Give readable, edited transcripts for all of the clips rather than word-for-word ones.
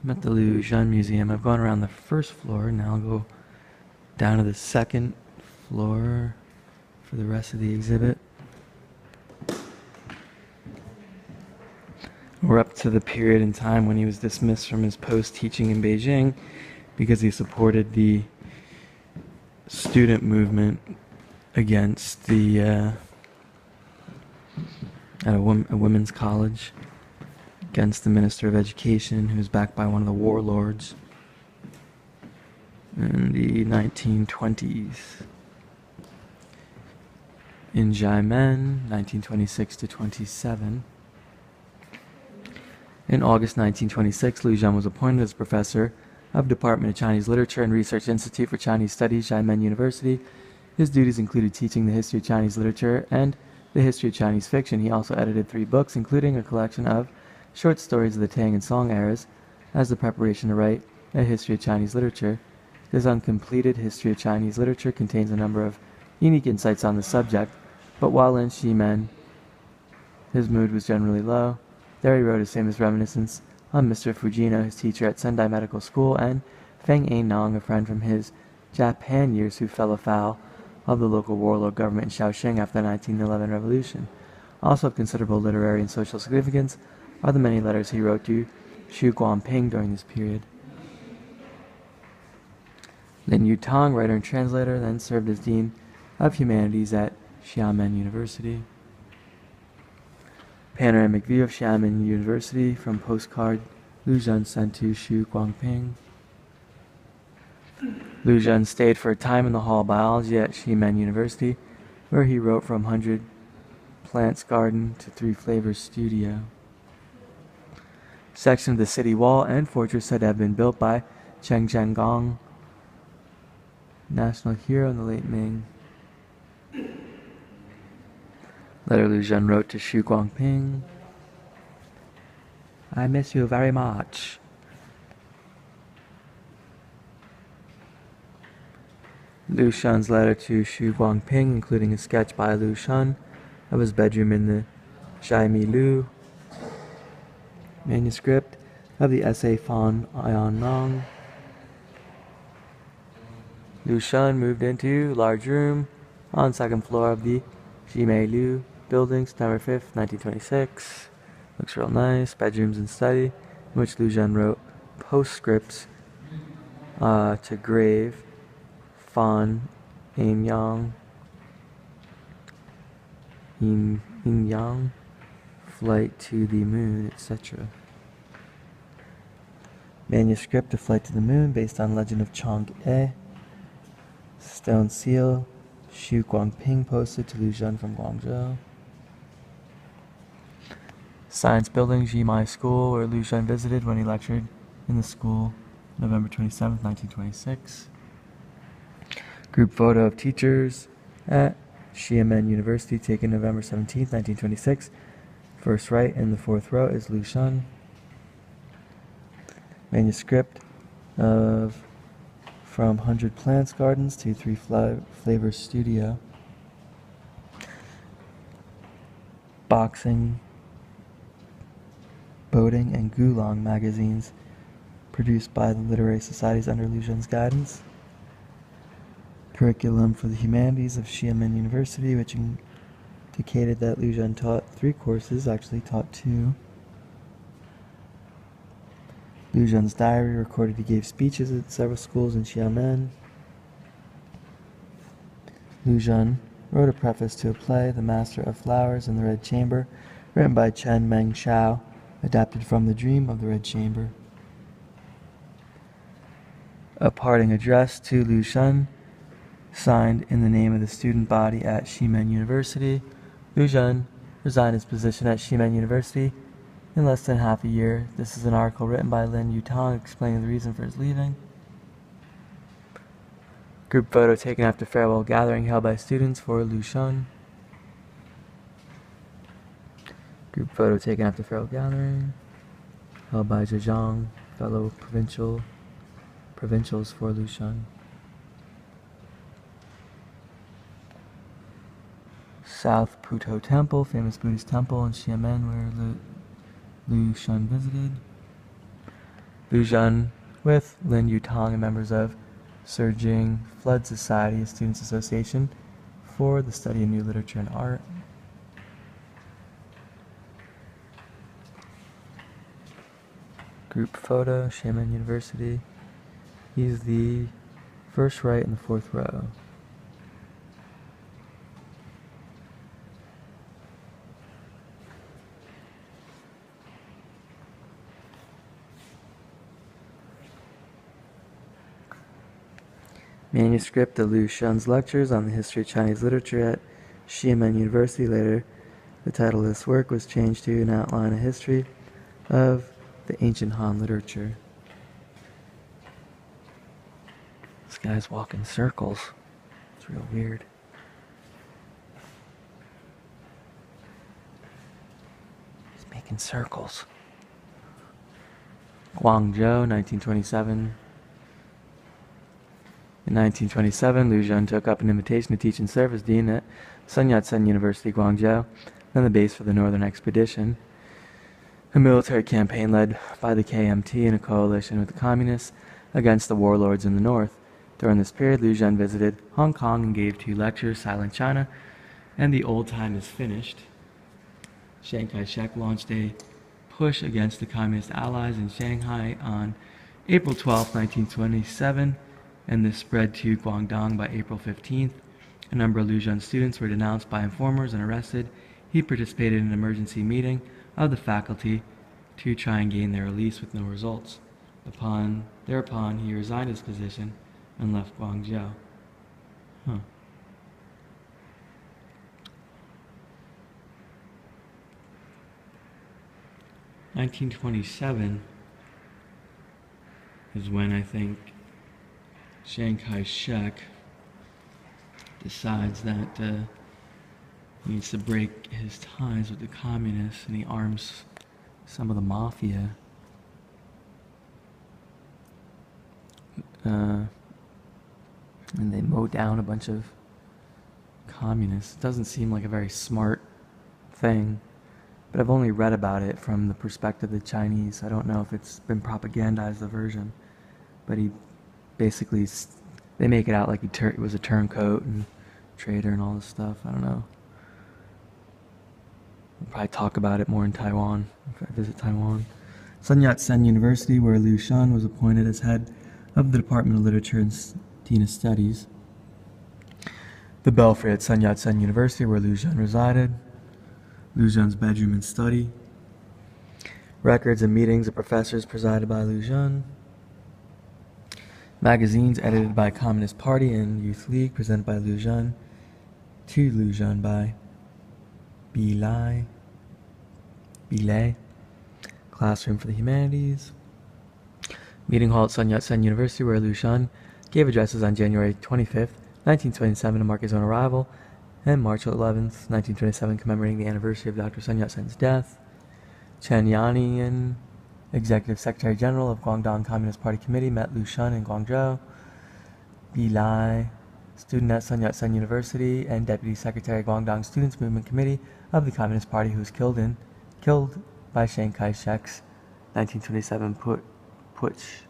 I'm at the Lu Xun Museum. I've gone around the first floor. Now I'll go down to the second floor for the rest of the exhibit. We're up to the period in time when he was dismissed from his post teaching in Beijing because he supported the student movement against the at a women's college against the Minister of Education, who was backed by one of the warlords in the 1920s. In Xiamen, 1926 to 27. In August 1926, Lu Xun was appointed as professor of Department of Chinese Literature and Research Institute for Chinese Studies, Xiamen University. His duties included teaching the history of Chinese literature and the history of Chinese fiction. He also edited 3 books, including a collection of short stories of the Tang and Song eras, as the preparation to write a history of Chinese literature. This uncompleted history of Chinese literature contains a number of unique insights on the subject, but while in Ximen, his mood was generally low. There he wrote his famous reminiscence on Mr. Fujino, his teacher at Sendai Medical School, and Feng Ainong, a friend from his Japan years who fell afoul of the local warlord government in Shaoxing after the 1911 revolution. Also of considerable literary and social significance are the many letters he wrote to Xu Guangping during this period. Lin Yutang, writer and translator, then served as Dean of Humanities at Xiamen University. Panoramic view of Xiamen University from postcard Lu Xun sent to Xu Guangping. Lu Xun stayed for a time in the Hall of Biology at Xiamen University, where he wrote from 100 Plants Garden to 3 Flavors Studio. Section of the city wall and fortress said to have been built by Cheng Zhenggong, national hero in the late Ming. Letter Lu Xun wrote to Xu Guangping. I miss you very much. Lu Xun's letter to Xu Guangping, including a sketch by Lu Xun of his bedroom in the Zhaimi Lu manuscript of the essay Fan Ayan Nong. Lu Xun moved into large room on 2nd floor of the Jimei Lu building, September 5th, 1926. Looks real nice. Bedrooms and study, in which Lu Xun wrote postscripts to grave Fan Yin Yang, flight to the moon, etc. Manuscript of Flight to the Moon, based on Legend of Chang'e. Stone seal, Xu Guangping posted to Lu Xun from Guangzhou. Science building, Jimai School, where Lu Xun visited when he lectured in the school, November 27, 1926. Group photo of teachers at Xiamen University, taken November 17, 1926. First right in the 4th row is Lu Xun. Manuscript of From 100 Plants Gardens to 3 Flavors Studio. Boxing, Boating, and Gulong magazines produced by the literary societies under Lu Xun's guidance. Curriculum for the humanities of Xiamen University, which indicated that Lu Xun taught 3 courses, actually taught 2. Lu Xun's diary recorded he gave speeches at several schools in Xiamen. Lu Xun wrote a preface to a play, The Master of Flowers in the Red Chamber, written by Chen Meng Shao, adapted from The Dream of the Red Chamber. A parting address to Lu Xun, signed in the name of the student body at Xiamen University. Lu Xun resigned his position at Xiamen University in less than half a year. This is an article written by Lin Yutang explaining the reason for his leaving. Group photo taken after farewell gathering held by students for Lu Xun. Group photo taken after farewell gathering held by Zhejiang, fellow provincials for Lu Xun. South Puto Temple, famous Buddhist temple in Xiamen where Lu Xun visited. Lu Xun with Lin Yutang and members of Surging Flood Society, a students' association for the study of new literature and art. Group photo, Xiamen University. He's the first right in the fourth row. Manuscript of Lu Xun's lectures on the history of Chinese literature at Xiamen University. Later, the title of this work was changed to An Outline of History of the Ancient Han Literature. This guy's walking circles. It's real weird. He's making circles. Guangzhou, 1927. In 1927, Lu Xun took up an invitation to teach and serve as dean at Sun Yat-sen University, Guangzhou, then the base for the Northern Expedition, a military campaign led by the KMT in a coalition with the Communists against the warlords in the north. During this period, Lu Xun visited Hong Kong and gave 2 lectures, Silent China and The Old Time is Finished. Chiang Kai-shek launched a push against the Communist allies in Shanghai on April 12, 1927, and this spread to Guangdong by April 15th. A number of Lu Xun students were denounced by informers and arrested. He participated in an emergency meeting of the faculty to try and gain their release with no results. Thereupon, he resigned his position and left Guangzhou. 1927 is when I think Chiang Kai-shek decides that he needs to break his ties with the communists, and he arms some of the mafia. And they mow down a bunch of communists. It doesn't seem like a very smart thing, but I've only read about it from the perspective of the Chinese. I don't know if it's been propagandized, the version, but he basically, they make it out like he was a turncoat and traitor and all this stuff. I don't know. We'll probably talk about it more in Taiwan, if I visit Taiwan. Sun Yat-sen University, where Lu Xun was appointed as head of the Department of Literature and Dean of Studies. The belfry at Sun Yat-sen University, where Lu Xun resided. Lu Xun's bedroom and study. Records and meetings of professors presided by Lu Xun. Magazines edited by Communist Party and Youth League presented by Lu Xun. To Lu Xun by Bitte. Classroom for the Humanities. Meeting hall at Sun Yat-sen University, where Lu Xun gave addresses on January 25th, 1927 to mark his own arrival, and March 11th, 1927, commemorating the anniversary of Dr. Sun Yat-sen's death. Chen Yannian, Executive Secretary General of Guangdong Communist Party Committee, met Lu Xun in Guangzhou. Bilai, student at Sun Yat-sen University and Deputy Secretary Guangdong Students Movement Committee of the Communist Party, who was killed by Chiang Kai-shek's 1927 putsch.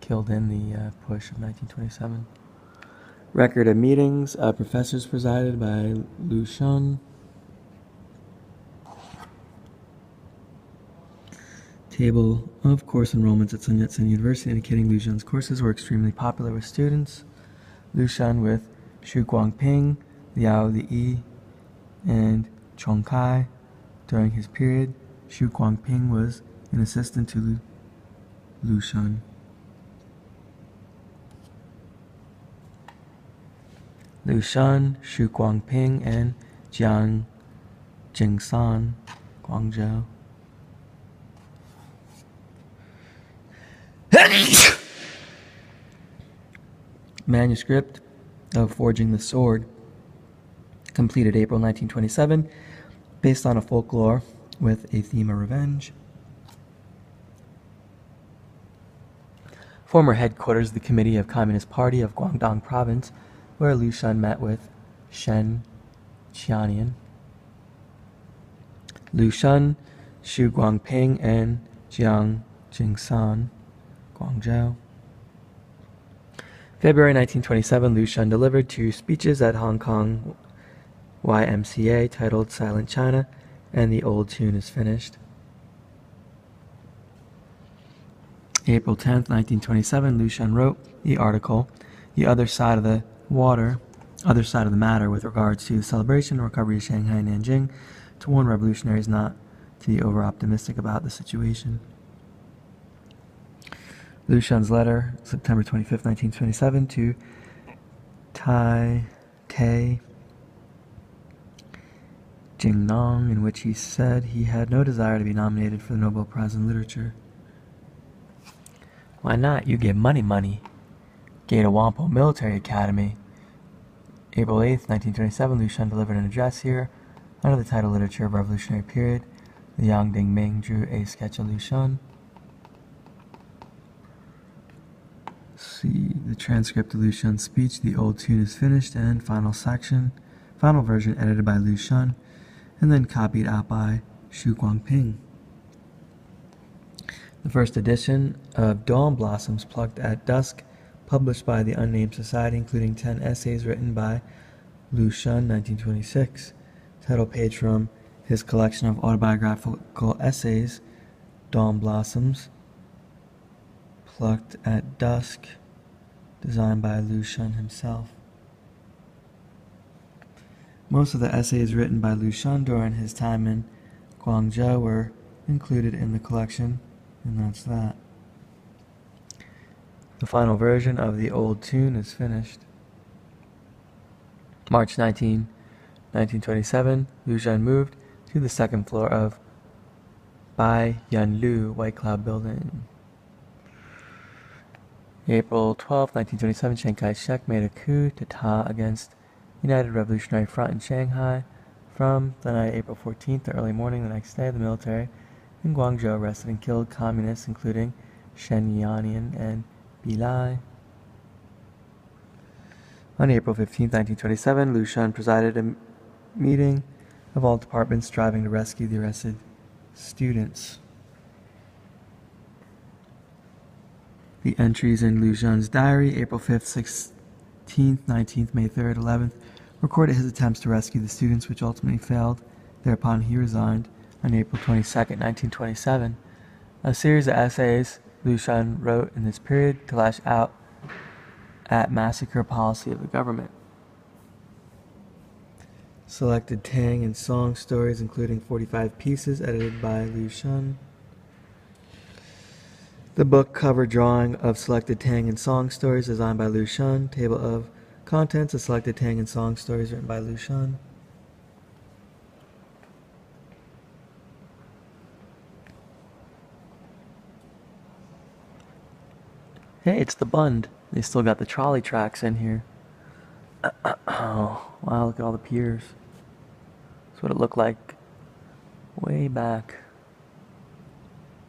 Killed in the push of 1927. Record of meetings, professors presided by Lu Xun. Table of course enrollments at Sun Yat-sen University indicating Lu Xun's courses were extremely popular with students. Lu Xun with Xu Guangping, Liao Li, and Chong Kai. During his period, Xu Guangping was an assistant to Lu Xun. Lu Xun, Xu Guangping, and Jiang Jingsan, Guangzhou. Manuscript of Forging the Sword, completed April 1927, based on a folklore with a theme of revenge. Former headquarters of the Committee of Communist Party of Guangdong Province, where Lu Xun met with Shen Qiannian. Lu Xun, Xu Guangping, and Jiang Jingsan, Guangzhou. February 1927, Lu Xun delivered 2 speeches at Hong Kong YMCA titled Silent China and The Old Tune is Finished. April 10th, 1927, Lu Xun wrote the article, The Other Side of the Matter with regards to the celebration and recovery of Shanghai and Nanjing, to warn revolutionaries not to be over-optimistic about the situation. Lu Xun's letter, September 25th, 1927, to Tai Jingnong, in which he said he had no desire to be nominated for the Nobel Prize in Literature. Why not? You get money. Gate Wampo Military Academy. April 8th, 1927, Lu Xun delivered an address here under the title Literature of Revolutionary Period. The Yangding Ming drew a sketch of Lu Xun. See the transcript of Lu Xun's speech, The Old Tune is Finished, and final version edited by Lu Xun, and then copied out by Xu Guangping. The first edition of Dawn Blossoms Plucked at Dusk, published by the Unnamed Society, including 10 essays written by Lu Xun, 1926. Title page from his collection of autobiographical essays, Dawn Blossoms Plucked at Dusk, designed by Lu Xun himself. Most of the essays written by Lu Xun during his time in Guangzhou were included in the collection, and that's that. The final version of The Old Tune is finished. March 19, 1927, Lu Xun moved to the second floor of Bai Yanlu White Cloud Building. April 12, 1927, Chiang Kai-shek made a coup d'etat against United Revolutionary Front in Shanghai. From the night of April 14th to early morning the next day, the military in Guangzhou arrested and killed communists including Shen Yannian and Bilai. On April 15, 1927, Lu Xun presided a meeting of all departments striving to rescue the arrested students. The entries in Lu Xun's diary, April 5th, 16th, 19th, May 3rd, 11th, recorded his attempts to rescue the students, which ultimately failed. Thereupon he resigned on April 22nd, 1927. A series of essays Lu Xun wrote in this period to lash out at massacre policy of the government. Selected Tang and Song stories, including 45 pieces edited by Lu Xun. The book cover drawing of selected Tang and Song stories designed by Lu Xun. Table of contents of selected Tang and Song stories written by Lu Xun. Hey, it's the Bund. They still got the trolley tracks in here. Oh, wow, look at all the piers. That's what it looked like way back.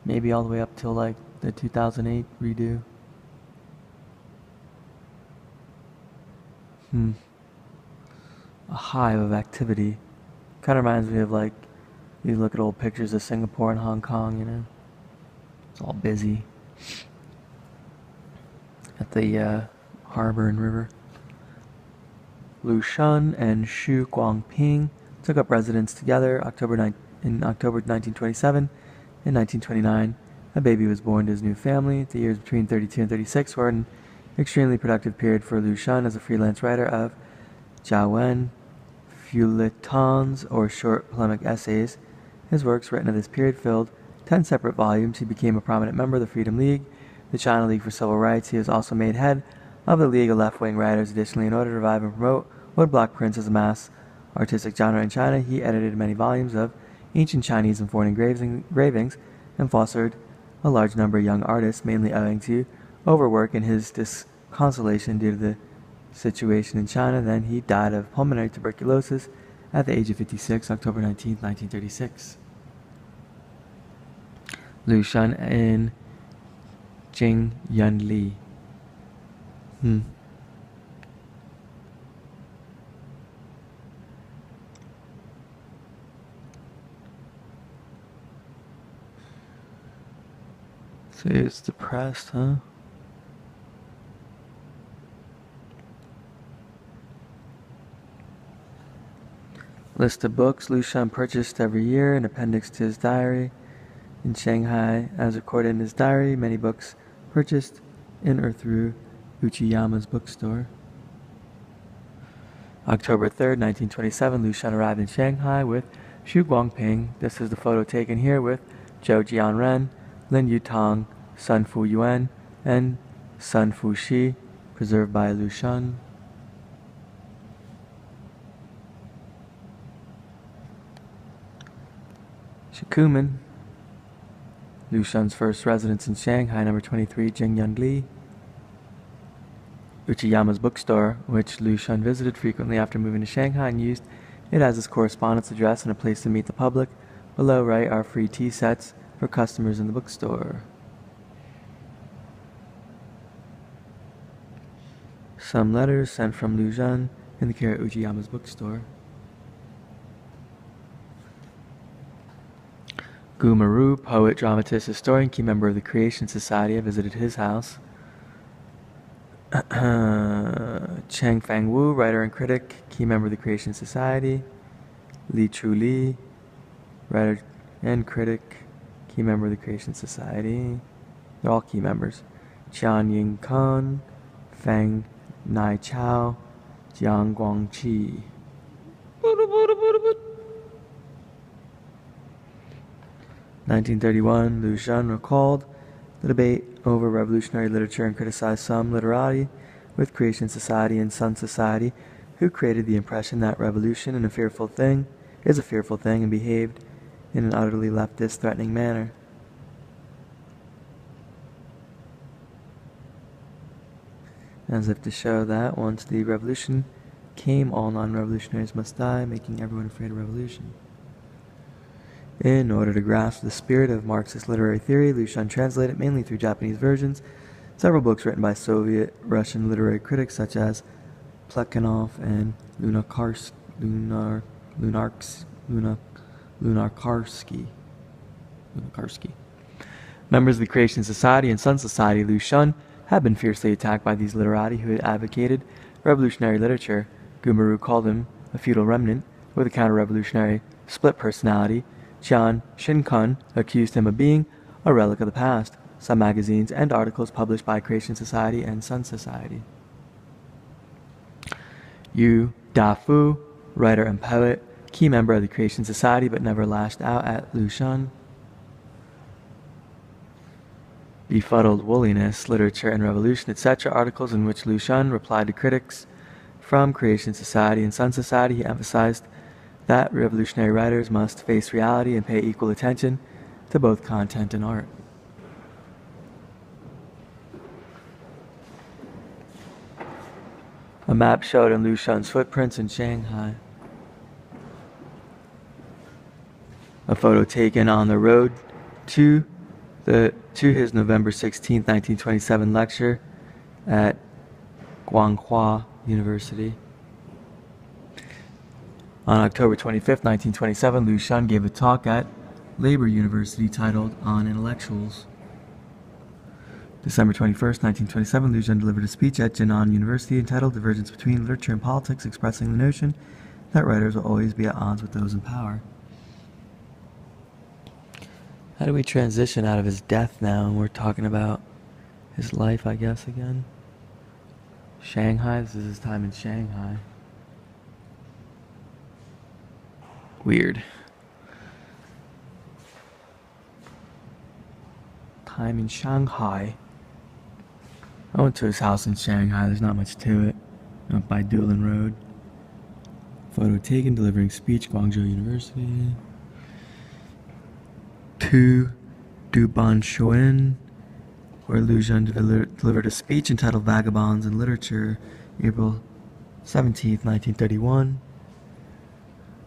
Maybe all the way up till like the 2008 redo. A hive of activity. Kind of reminds me of like, you look at old pictures of Singapore and Hong Kong, you know. It's all busy. At the harbor and river. Lu Xun and Xu Guangping took up residence together in October 1927. In 1929, a baby was born to his new family. The years between 32 and 36 were an extremely productive period for Lu Xun as a freelance writer of jiawen, feuilletons, or short polemic essays. His works written in this period filled 10 separate volumes. He became a prominent member of the Freedom League, the China League for Civil Rights. He was also made head of the League of Left-Wing Writers. Additionally, in order to revive and promote woodblock prints as a mass artistic genre in China, he edited many volumes of ancient Chinese and foreign engravings and fostered a large number of young artists, mainly owing to overwork and his disconsolation due to the situation in China. Then he died of pulmonary tuberculosis at the age of 56, October 19, 1936. Lu Xun in Jing Yun Li. So it's depressed, huh? List of books Lu Xun purchased every year, an appendix to his diary. In Shanghai, as recorded in his diary, many books purchased in or through Uchiyama's bookstore. October 3rd, 1927, Lu Xun arrived in Shanghai with Xu Guangping. This is the photo taken here with Zhou Jianren, Lin Yutang, Sun Fu Yuan, and Sun Fu Shi, preserved by Lu Xun. Shikumen, Lu Xun's first residence in Shanghai, number 23, Jingyangli. Uchiyama's bookstore, which Lu Xun visited frequently after moving to Shanghai and used it as his correspondence address and a place to meet the public. Below right are free tea sets for customers in the bookstore. Some letters sent from Lu Xun in the care of Uchiyama's bookstore. Gu Maru, poet, dramatist, historian, key member of the Creation Society. I visited his house. Cheng Fang Wu, writer and critic, key member of the Creation Society. Li Chu Li, writer and critic, key member of the Creation Society. They're all key members. Qian Ying Kan, Fang Nai Chao, Jiang Guangqi. 1931, Lu Xun recalled the debate over revolutionary literature and criticized some literati with Creation Society and Sun Society, who created the impression that revolution is a fearful thing and behaved in an utterly leftist, threatening manner. As if to show that once the revolution came, all non-revolutionaries must die, making everyone afraid of revolution. In order to grasp the spirit of Marxist literary theory, Lu Xun translated, mainly through Japanese versions, several books written by Soviet Russian literary critics such as Plekhanov and Lunarkarsky. Members of the Creation Society and Sun Society, Lu Xun had been fiercely attacked by these literati who had advocated revolutionary literature. Gumaru called him a feudal remnant with a counter-revolutionary split personality. Qian Shinkun accused him of being a relic of the past. Some magazines and articles published by Creation Society and Sun Society. Yu Dafu, writer and poet, key member of the Creation Society but never lashed out at Lu Xun. Befuddled Woolliness, Literature and Revolution, etc. articles in which Lu Xun replied to critics from Creation Society and Sun Society. He emphasized that revolutionary writers must face reality and pay equal attention to both content and art. A map showed in Lu Xun's footprints in Shanghai. A photo taken on the road to his November 16, 1927 lecture at Guanghua University. On October 25, 1927, Lu Xun gave a talk at Labor University titled On Intellectuals. December 21, 1927, Lu Xun delivered a speech at Jinan University entitled Divergence Between Literature and Politics, expressing the notion that writers will always be at odds with those in power. How do we transition out of his death now and we're talking about his life, I guess, again? Shanghai, this is his time in Shanghai. Weird. Time in Shanghai. I went to his house in Shanghai. There's not much to it. Up by Dulin Road. Photo taken delivering speech, Guangzhou University. To Dubanshuan, where Lu Xun delivered a speech entitled Vagabonds in Literature, April 17th, 1931.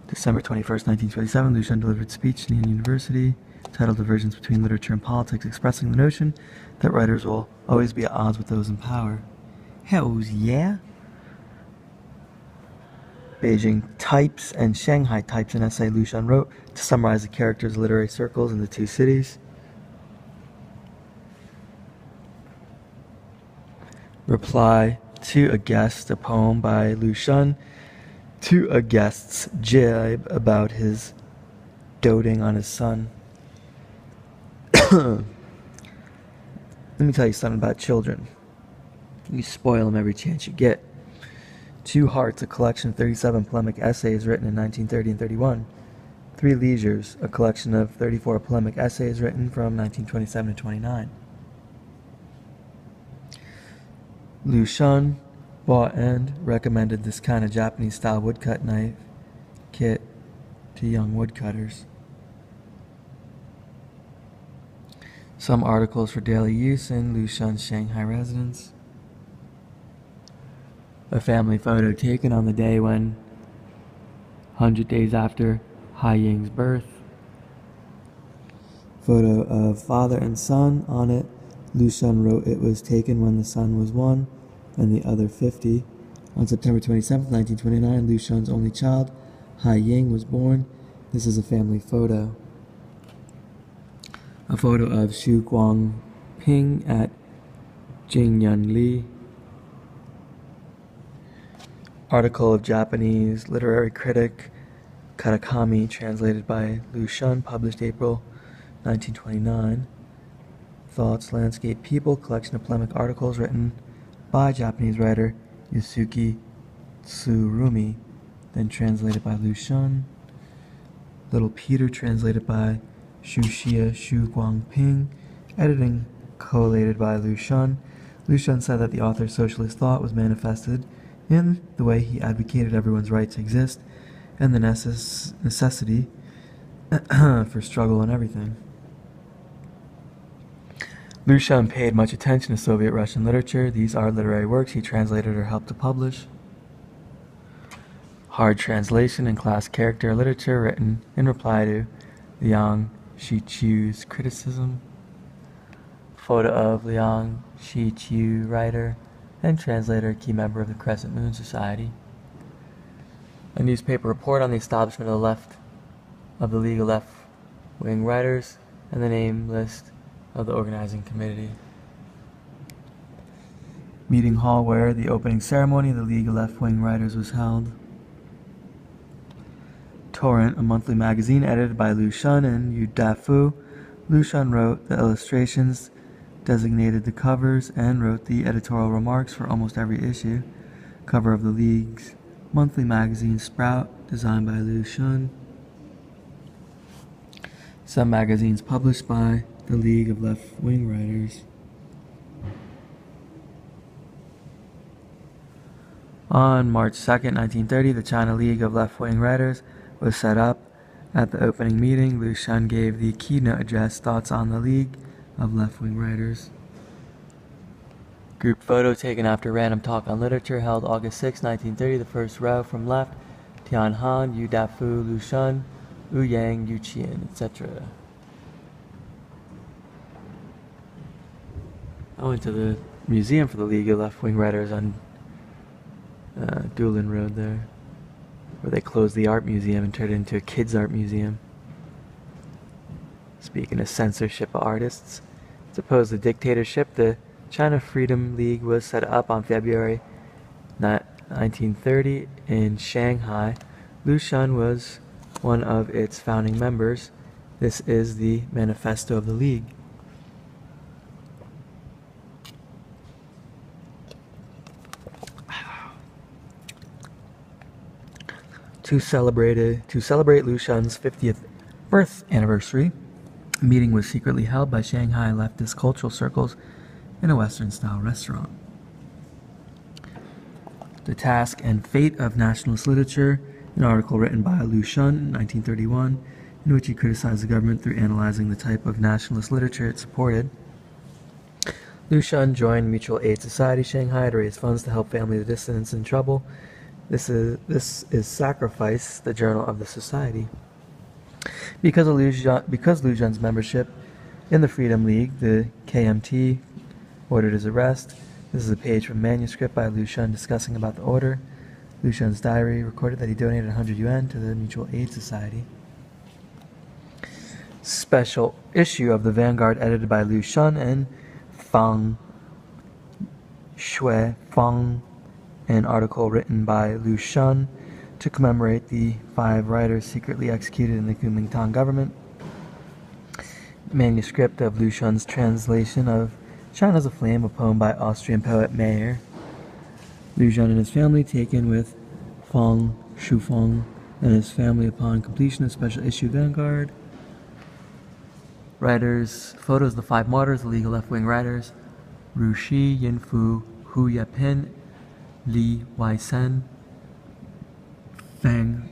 December 21st, 1927, Lu Xun delivered a speech in the University titled Divergence Between Literature and Politics, expressing the notion that writers will always be at odds with those in power. Hells yeah! Beijing types and Shanghai types an essay Lu Xun wrote to summarize the characters of literary circles in the two cities. reply to a guest, a poem by Lu Xun, to a guest's jibe about his doting on his son. Let me tell you something about children. You spoil them every chance you get. Two Hearts, a collection of 37 polemic essays written in 1930 and 31. Three Leisures, a collection of 34 polemic essays written from 1927 to 29. Lu Xun bought and recommended this kind of Japanese-style woodcut knife kit to young woodcutters. Some articles for daily use in Lu Xun's Shanghai residence. A family photo taken on the day when, 100 days after Hai Ying's birth. Photo of father and son. On it, Lu Xun wrote it was taken when the son was 1 and the other 50. On September 27, 1929, Lu Xun's only child, Hai Ying, was born. This is a family photo. A photo of Xu Guangping at Jingyunli. Article of Japanese literary critic Katakami, translated by Lu Xun, published April 1929. Thoughts, Landscape, People, collection of polemic articles written by Japanese writer Yasuki Tsurumi, then translated by Lu Xun. Little Peter, translated by Shushia Xu Guangping, editing collated by Lu Xun. Lu Xun said that the author's socialist thought was manifested in the way he advocated everyone's right to exist and the necessity for struggle and everything. Lu Xun paid much attention to Soviet Russian literature. These are literary works he translated or helped to publish. Hard translation and class character literature written in reply to Liang Shiqiu's criticism. Photo of Liang Shiqiu, writer and translator, key member of the Crescent Moon Society. A newspaper report on the establishment of the League of Left-Wing Writers, and the name list of the organizing committee. Meeting hall where the opening ceremony of the League of Left-Wing Writers was held. Torrent, a monthly magazine edited by Lu Xun and Yu Dafu. Lu Xun wrote the illustrations, designated the covers, and wrote the editorial remarks for almost every issue. Cover of the League's monthly magazine, Sprout, designed by Lu Xun. Some magazines published by the League of Left-Wing Writers. On March 2nd, 1930, the China League of Left-Wing Writers was set up. At the opening meeting, Lu Xun gave the keynote address, Thoughts on the League of Left-Wing Writers. Group photo taken after random talk on literature held August 6, 1930, the first row from left, Tian Han, Yu Dafu, Lu Xun, Wu Yang, Yu Qian, etc. I went to the museum for the League of Left-Wing Writers on Doolin Road there, where they closed the art museum and turned it into a kids' art museum. Speaking of censorship of artists, to oppose the dictatorship, the China Freedom League was set up on February 1930 in Shanghai. Lu Xun was one of its founding members. This is the manifesto of the League. To celebrate Lu Xun's 50th birth anniversary, a meeting was secretly held by Shanghai leftist cultural circles in a Western-style restaurant. The Task and Fate of Nationalist Literature, an article written by Lu Xun in 1931, in which he criticized the government through analyzing the type of nationalist literature it supported. Lu Xun joined Mutual Aid Society Shanghai to raise funds to help families of dissidents in trouble. This is Sacrifice, the journal of the society. Because Lu Xun's membership in the Freedom League, the KMT ordered his arrest. This is a page from a manuscript by Lu Xun discussing about the order. Lu Xun's diary recorded that he donated 100 yuan to the Mutual Aid Society. Special issue of the Vanguard edited by Lu Xun and Fang Shui Feng, an article written by Lu Xun to commemorate the 5 writers secretly executed in the Kuomintang government. Manuscript of Lu Xun's translation of China's Aflame, a poem by Austrian poet Hier. Lu Xun and his family taken with Feng Shufeng and his family upon completion of special issue Vanguard. Writers, photos of the 5 martyrs, the legal left-wing writers, Ru Shi, Yin Fu, Hu Yapin, Li Weisen, Feng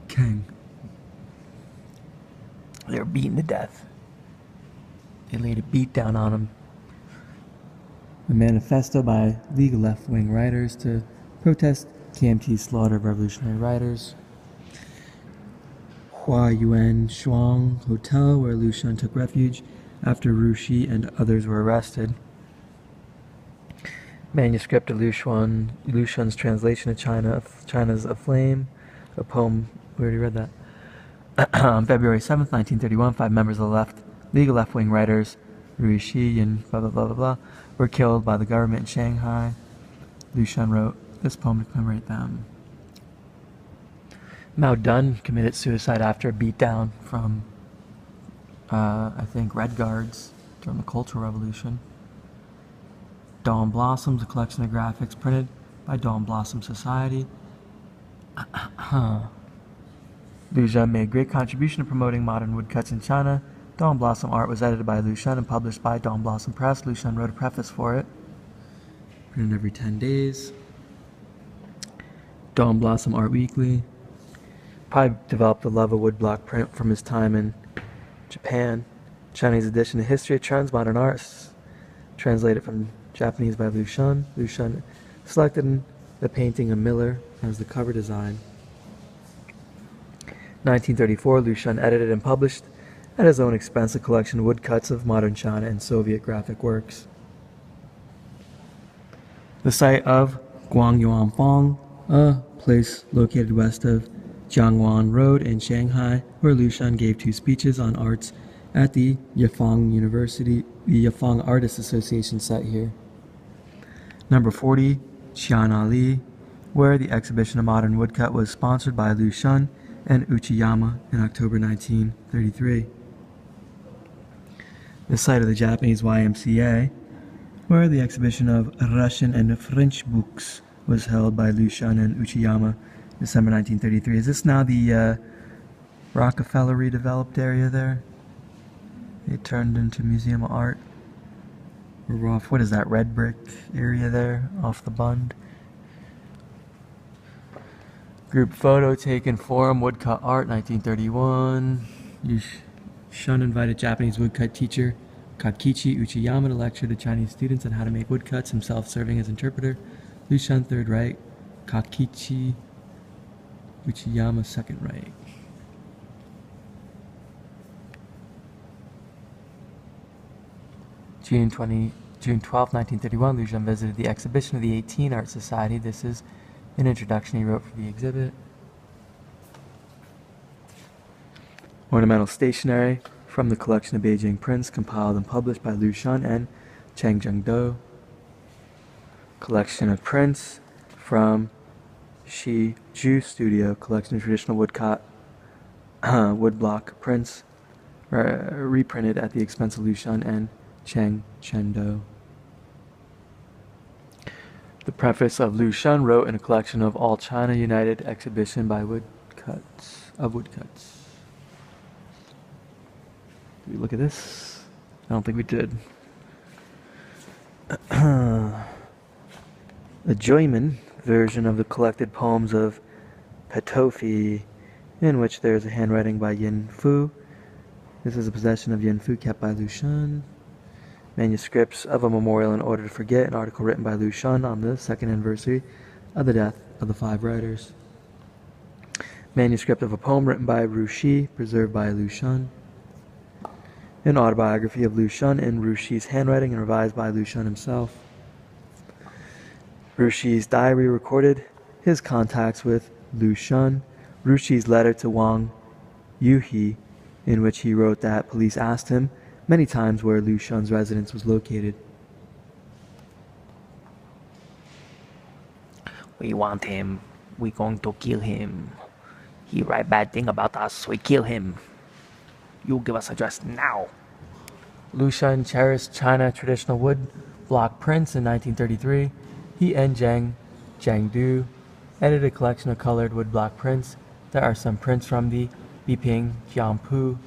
Kang. They were beaten to death. They laid a beat down on them. A manifesto by legal left-wing writers to protest KMT's slaughter of revolutionary writers. Hua Yuan Shuang Hotel, where Lu Xun took refuge after Ru Shi and others were arrested. Manuscript of Lu Xun's translation of China's Aflame, a poem. We already read that. On February 7th, 1931, 5 members of the legal left-wing writers, Ru Shi and blah blah blah blah blah, were killed by the government in Shanghai. Lu Xun wrote this poem to commemorate them. Mao Dun committed suicide after a beatdown from, I think, Red Guards during the Cultural Revolution. Dawn Blossoms, a collection of graphics printed by Dawn Blossom Society. Lu Xun made great contribution to promoting modern woodcuts in China. Dawn Blossom art was edited by Lu Xun and published by Dawn Blossom Press. Lu Xun wrote a preface for it, printed every 10 days. Dawn Blossom Art Weekly. Probably developed the love of woodblock print from his time in Japan. Chinese edition of History of Chinese Modern Arts, translated from Japanese by Lu Xun. Lu Xun selected the painting of Miller as the cover design. 1934, Lu Xun edited and published at his own expense a collection of woodcuts of modern China and Soviet graphic works. The site of Guangyuanfang, a place located west of Jiangwan Road in Shanghai, where Lu Xun gave 2 speeches on arts at the Yafang University, the Yafang Artists Association site here. Number 40, Qianali, where the exhibition of modern woodcut was sponsored by Lu Xun and Uchiyama in October 1933. The site of the Japanese YMCA, where the exhibition of Russian and French books was held by Lu Xun and Uchiyama December 1933. Is this now the Rockefeller redeveloped area there? It turned into Museum of Art. We're off, what is that, red brick area there off the Bund? Group photo taken Forum Woodcut Art 1931. Shun invited Japanese woodcut teacher Kakichi Uchiyama to lecture to Chinese students on how to make woodcuts, himself serving as interpreter. Lu Xun, third right. Kakichi Uchiyama, second right. June 12, 1931, Lu Xun visited the exhibition of the 18 Art Society. This is an introduction he wrote for the exhibit. Ornamental stationery from the collection of Beijing prints compiled and published by Lu Xun and Cheng Zhengdou. Collection of prints from Shi Ju Studio, collection of traditional woodblock prints reprinted at the expense of Lu Xun and Cheng Zhengdou. The preface of Lu Xun wrote in a collection of All China United Exhibition by Woodcuts. Did we look at this? I don't think we did. A German version of the collected poems of Petofi, in which there is a handwriting by Yin Fu. This is a possession of Yin Fu kept by Lu Xun. Manuscripts of a memorial in order to forget, an article written by Lu Xun on the 2nd anniversary of the death of the 5 writers. Manuscript of a poem written by Ru Shi, preserved by Lu Xun. An autobiography of Lu Xun in Ru Shi's handwriting and revised by Lu Xun himself. Ru Shi's diary recorded his contacts with Lu Xun. Ru Shi's letter to Wang Yuhi, in which he wrote that police asked him many times where Lu Xun's residence was located. We want him. We going to kill him. He write bad thing about us. We kill him. You give us address now. Lu Xun cherished China traditional wood block prints in 1933. He and Zhang Du edited a collection of colored wood block prints. There are some prints from the Biping Jiangpu.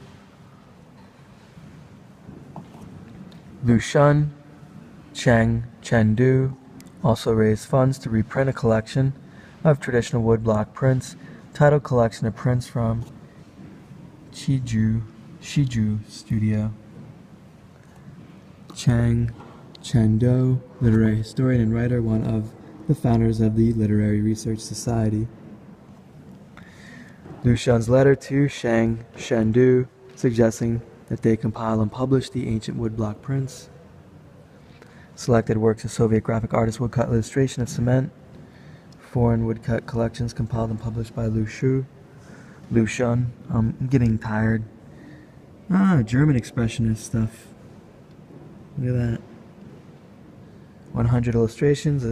Lu Xun, Chengdu also raised funds to reprint a collection of traditional wood block prints, titled Collection of Prints from Shiju Studio. Chengdu, literary historian and writer, one of the founders of the Literary Research Society. Lu Xun's letter to Chengdu, suggesting that they compile and publish the ancient woodblock prints. Selected works of Soviet graphic artist woodcut illustration of cement. Foreign woodcut collections compiled and published by Lu Xun. I'm getting tired. German expressionist stuff. Look at that. 100 illustrations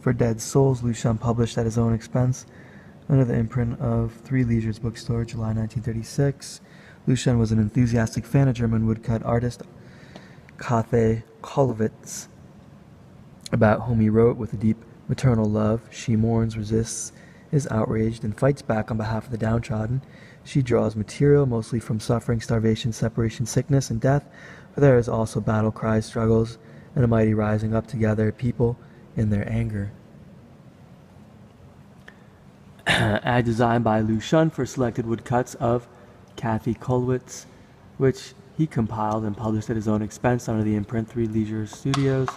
for Dead Souls, Lu Xun published at his own expense under the imprint of Three Leisure's Bookstore, July 1936. Lu Xun was an enthusiastic fan of German woodcut artist Kathe Kollwitz, about whom he wrote with a deep maternal love. She mourns, resists, is outraged, and fights back on behalf of the downtrodden. She draws material mostly from suffering, starvation, separation, sickness, and death, but there is also battle cries, struggles, and a mighty rising up together, people in their anger. Ad designed by Lu Xun for selected woodcuts of Kathy Kollwitz, which he compiled and published at his own expense under the imprint Three Leisure Studios.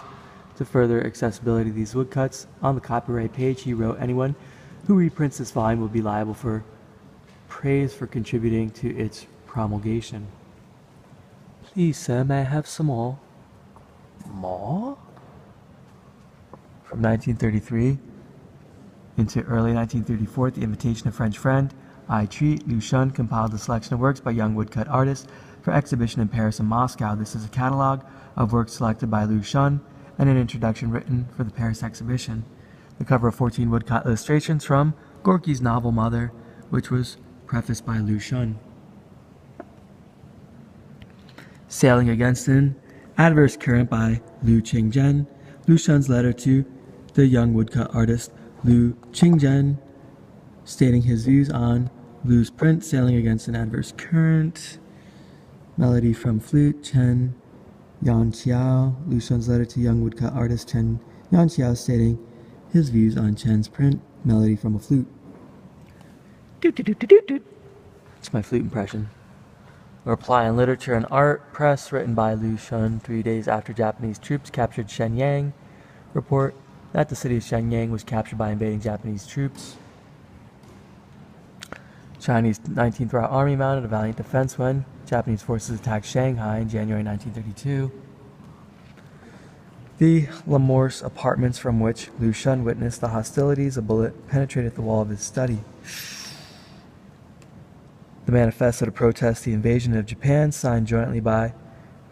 To further accessibility of these woodcuts, on the copyright page he wrote, anyone who reprints this volume will be liable for praise for contributing to its promulgation. Please, sir, may I have some more? More? From 1933 into early 1934, at the invitation of French friend I Treat, Lu Xun compiled a selection of works by young woodcut artists for exhibition in Paris and Moscow. This is a catalog of works selected by Lu Xun and an introduction written for the Paris exhibition. The cover of 14 woodcut illustrations from Gorky's novel Mother, which was prefaced by Lu Xun. Sailing Against an Adverse Current by Lu Qingzhen. Lu Xun's letter to the young woodcut artist Lu Qingzhen, stating his views on Lu's print, Sailing Against an Adverse Current. Melody from Flute, Chen Yanqiao. Lu Xun's letter to young woodcut artist Chen Yanqiao, stating his views on Chen's print, Melody from a Flute. It's my flute impression. A reply on Literature and Art Press, written by Lu Xun 3 days after Japanese troops captured Shenyang. Report that the city of Shenyang was captured by invading Japanese troops. Chinese 19th Route Army mounted a valiant defense when Japanese forces attacked Shanghai in January 1932. The Lamorse apartments from which Lu Xun witnessed the hostilities, a bullet penetrated the wall of his study. The manifesto to protest the invasion of Japan, signed jointly by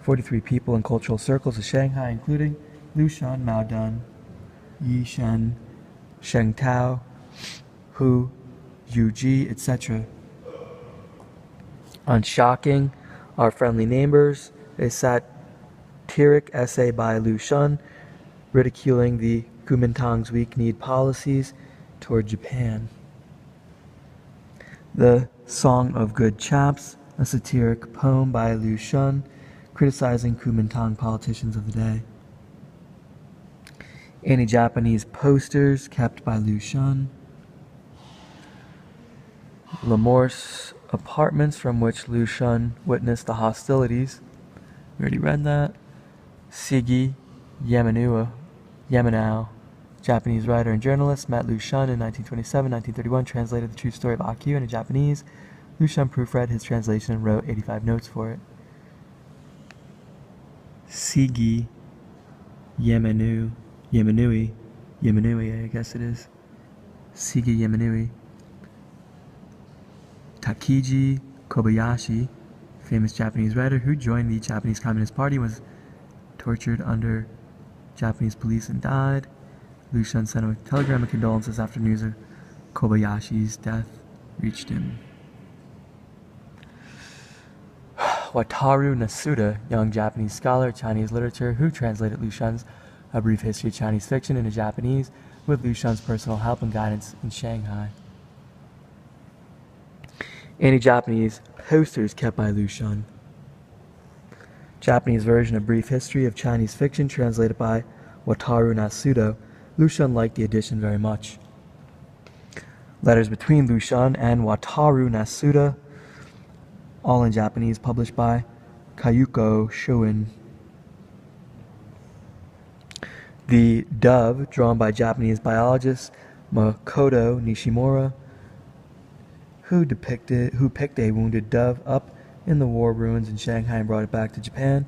43 people in cultural circles of Shanghai, including Lu Xun, Mao Dun, Yi Shen, Sheng Tao, Hu Yuji, etc. On Shocking Our Friendly Neighbors, a satiric essay by Lu Xun ridiculing the Kuomintang's weak-kneed policies toward Japan. The Song of Good Chaps, a satiric poem by Lu Xun criticizing Kuomintang politicians of the day. Anti-Japanese posters kept by Lu Xun. Lamorse apartments from which Lu Xun witnessed the hostilities. We already read that. Sigi Yamanow, Japanese writer and journalist, met Lu Xun in 1927-1931, translated the true story of Akio into Japanese. Lu Xun proofread his translation and wrote 85 notes for it. Sigi Yamanui, I guess it is. Sigi Yamanui. Takiji Kobayashi, famous Japanese writer who joined the Japanese Communist Party, was tortured under Japanese police and died. Lu Xun sent a telegram of condolences after news of Kobayashi's death reached him. Wataru Nasuda, young Japanese scholar of Chinese literature who translated Lu Xun's A Brief History of Chinese Fiction into Japanese with Lu Xun's personal help and guidance in Shanghai. Anti-Japanese posters kept by Lu Xun. Japanese version of Brief History of Chinese Fiction translated by Wataru Nasuda. Lu Xun liked the edition very much. Letters between Lu Xun and Wataru Nasuda, all in Japanese, published by Kayuko Shoin. The Dove, drawn by Japanese biologist Makoto Nishimura, who picked a wounded dove up in the war ruins in Shanghai and brought it back to Japan.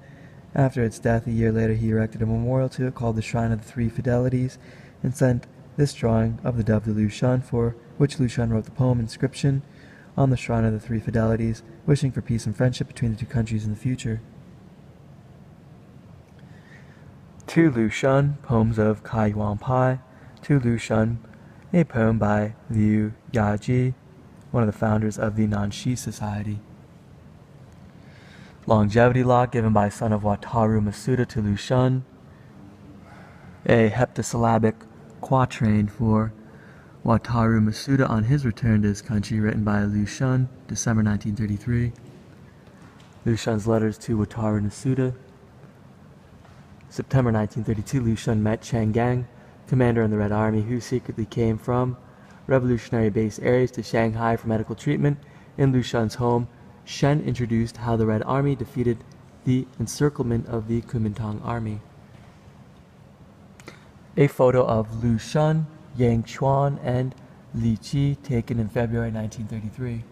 After its death, a year later, he erected a memorial to it called the Shrine of the Three Fidelities and sent this drawing of the dove to Lu Xun, for which Lu Xun wrote the poem Inscription on the Shrine of the Three Fidelities, wishing for peace and friendship between the two countries in the future. To Lu Xun, poems of Kai Yuan Pai. To Lu Xun, a poem by Liu Yaji, one of the founders of the Nanshi Society. Longevity Lock, given by son of Wataru Masuda to Lu Xun. A heptasyllabic quatrain for Wataru Masuda on his return to his country, written by Lu Xun, December 1933. Lu Xun's letters to Wataru Masuda. September 1932, Lu Xun met Chen Gang, commander in the Red Army, who secretly came from revolutionary base areas to Shanghai for medical treatment. In Lu Xun's home, Shen introduced how the Red Army defeated the encirclement of the Kuomintang Army. A photo of Lu Xun, Yang Chuan, and Li Qi taken in February 1933.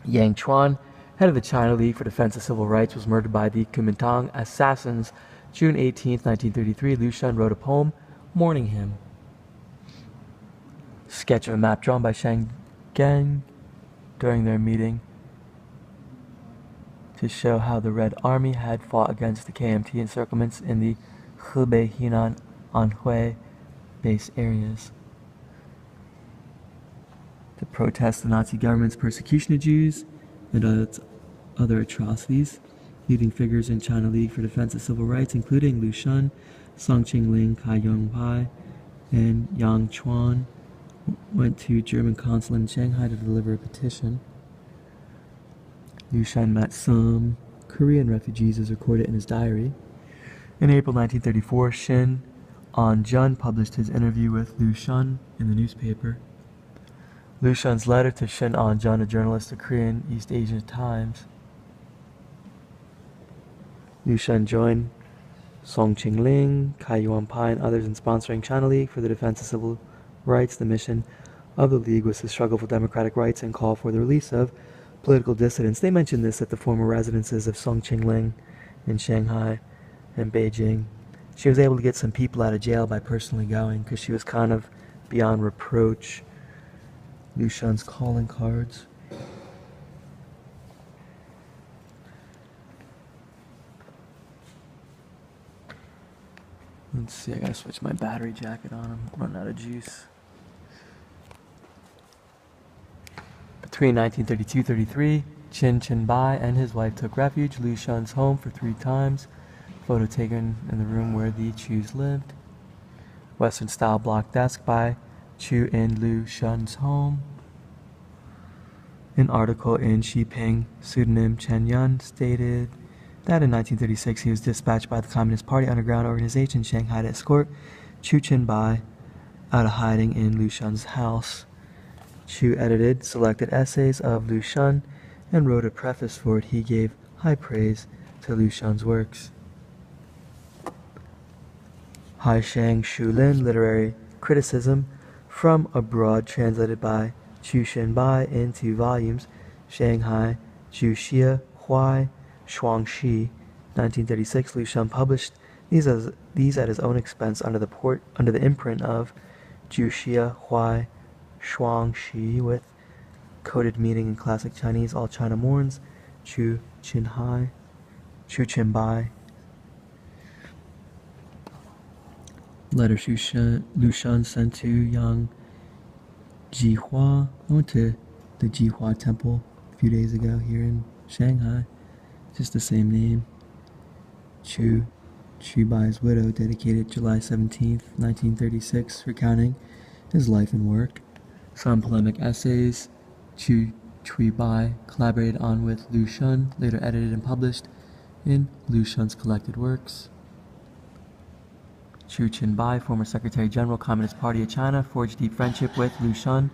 Yang Chuan, head of the China League for Defense of Civil Rights, was murdered by the Kuomintang assassins. June 18, 1933, Lu Xun wrote a poem mourning him. Sketch of a map drawn by Shang Gang during their meeting to show how the Red Army had fought against the KMT encirclements in the Hebei, Henan, Anhui base areas to protest the Nazi government's persecution of Jews and its other atrocities. Leading figures in China League for Defense of Civil Rights, including Lu Xun, Song Qingling, Kai Yongpai, and Yang Chuan, went to German consulate in Shanghai to deliver a petition. Lu Xun met some Korean refugees, as recorded in his diary. In April 1934, Shin On-jun published his interview with Lu Xun in the newspaper. Lu Xun's letter to Shin On-jun, a journalist of Korean East Asia Times. Lu Xun joined Song Qingling, Kai Yuan-pai, and others in sponsoring China League for the Defense of Civil Rights. The mission of the League was to struggle for democratic rights and call for the release of political dissidents. They mentioned this at the former residences of Song Qingling in Shanghai and Beijing. She was able to get some people out of jail by personally going because she was kind of beyond reproach. Lu Xun's calling cards. Let's see, I gotta switch my battery jacket on. I'm running out of juice. Between 1932-33, Chen Bai and his wife took refuge Lu Xun's home for 3 times. Photo taken in the room where the Chus lived. Western style block desk by Chu in Lu Xun's home. An article in Xiping, pseudonym Chen Yun, stated that in 1936 he was dispatched by the Communist Party underground organization Shanghai to escort Chu Bai out of hiding in Lu Xun's house. Chu edited selected essays of Lu Xun and wrote a preface for it. He gave high praise to Lu Xun's works. Hai Shang Shulin, Literary Criticism from Abroad, translated by Chu Bai in 2 volumes, Shanghai, Juxia, Huai, Shuangxi, 1936. Lu Xun published these at his own expense under the imprint of Juxia, Huai, Shuangxi, with coded meaning in classic Chinese. All China mourns Chu Bai. Letter Lu Xun sent to Yang Jihua. I went to the Jihua Temple a few days ago here in Shanghai. Just the same name. Chu Bai's widow, dedicated July 17th, 1936, recounting his life and work. Some polemic essays Cui Bai collaborated on with Lu Xun, later edited and published in Lu Xun's collected works. Chu Bai, former Secretary General, Communist Party of China, forged deep friendship with Lu Xun.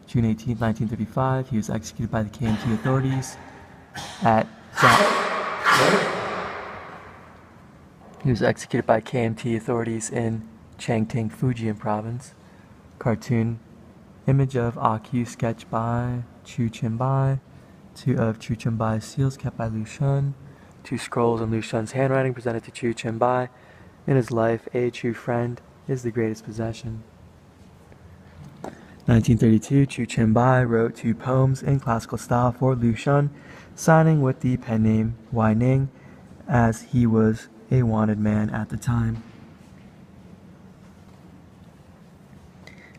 June 18, 1935, he was executed by the KMT authorities at He was executed by KMT authorities in Changting, Fujian province. Cartoon image of AQ sketched by Chu Bai. Two of Chu Bai's seals kept by Lu Xun. Two scrolls in Lu Xun's handwriting presented to Chu Bai. In his life, a true friend is the greatest possession. 1932, Chu Bai wrote 2 poems in classical style for Lu Xun, signing with the pen name Wai Ning, as he was a wanted man at the time.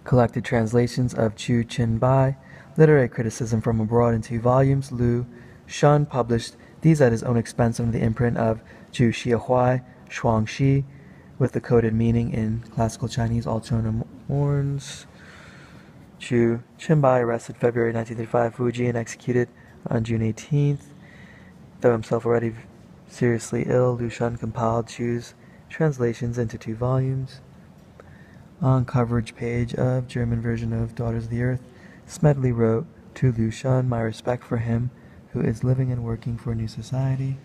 Collected translations of Chu Bai, Literary Criticism from Abroad in 2 volumes. Lu Xun published these at his own expense under the imprint of Zhu Xiahuai Shuangxi, with the coded meaning in classical Chinese, all shown in horns. Chu Bai, arrested February 1935, Fuji, and executed on June 18th. Though himself already seriously ill, Lu Xun compiled Chu's translations into 2 volumes. On coverage page of German version of Daughters of the Earth, Smedley wrote to Lu Xun, "My respect for him who is living and working for a new society."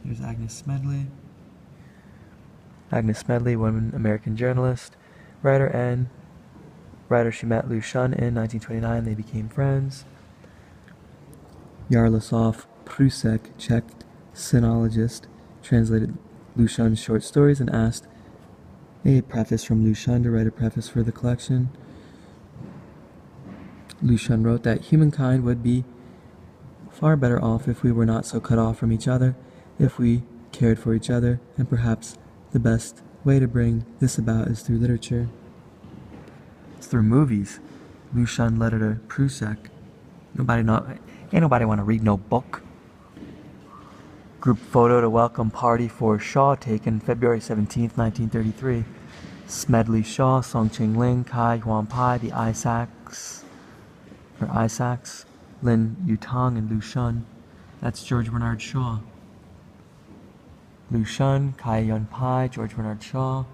There's Agnes Smedley. Agnes Smedley, woman, American journalist, writer, she met Lu Xun in 1929. They became friends. Yaroslav Prusek, Czech sinologist, translated Lu Xun's short stories and asked a preface from Lu Xun to write a preface for the collection. Lu Xun wrote that humankind would be far better off if we were not so cut off from each other, if we cared for each other, and perhaps the best way to bring this about is through literature. It's through movies. Lu Xun letter to Prusek. Ain't nobody want to read no book. Group photo to welcome party for Shaw taken February 17th, 1933. Smedley, Shaw, Song Ching Ling, Kai Yuan Pai, the Isaacs, Lin Yutang, and Lu Xun. That's George Bernard Shaw. Lu Xun, Kai Yuan Pai, George Bernard Shaw.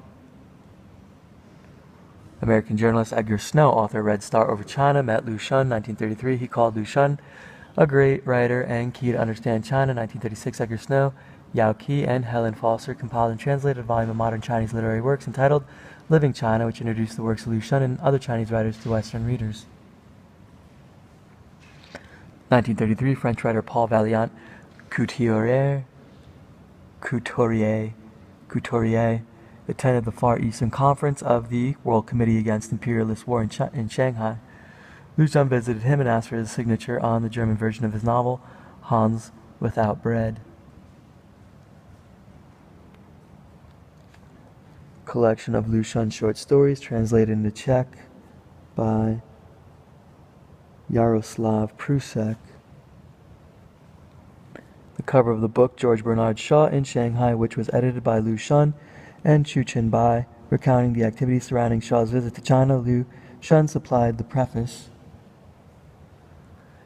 American journalist Edgar Snow, author Red Star Over China, met Lu Xun, 1933. He called Lu Xun a great writer and key to understand China. 1936, Edgar Snow, Yao Qi, and Helen Foster compiled and translated a volume of modern Chinese literary works entitled Living China, which introduced the works of Lu Xun and other Chinese writers to Western readers. 1933, French writer Paul Vaillant Couturier attended the Far Eastern Conference of the World Committee Against Imperialist War in Shanghai. Lu Xun visited him and asked for his signature on the German version of his novel, Hans Without Bread. Collection of Lu Xun short stories translated into Czech by Yaroslav Prusek. The cover of the book, George Bernard Shaw in Shanghai, which was edited by Lu Xun and Chu Bai, recounting the activities surrounding Shaw's visit to China. Lu Xun supplied the preface.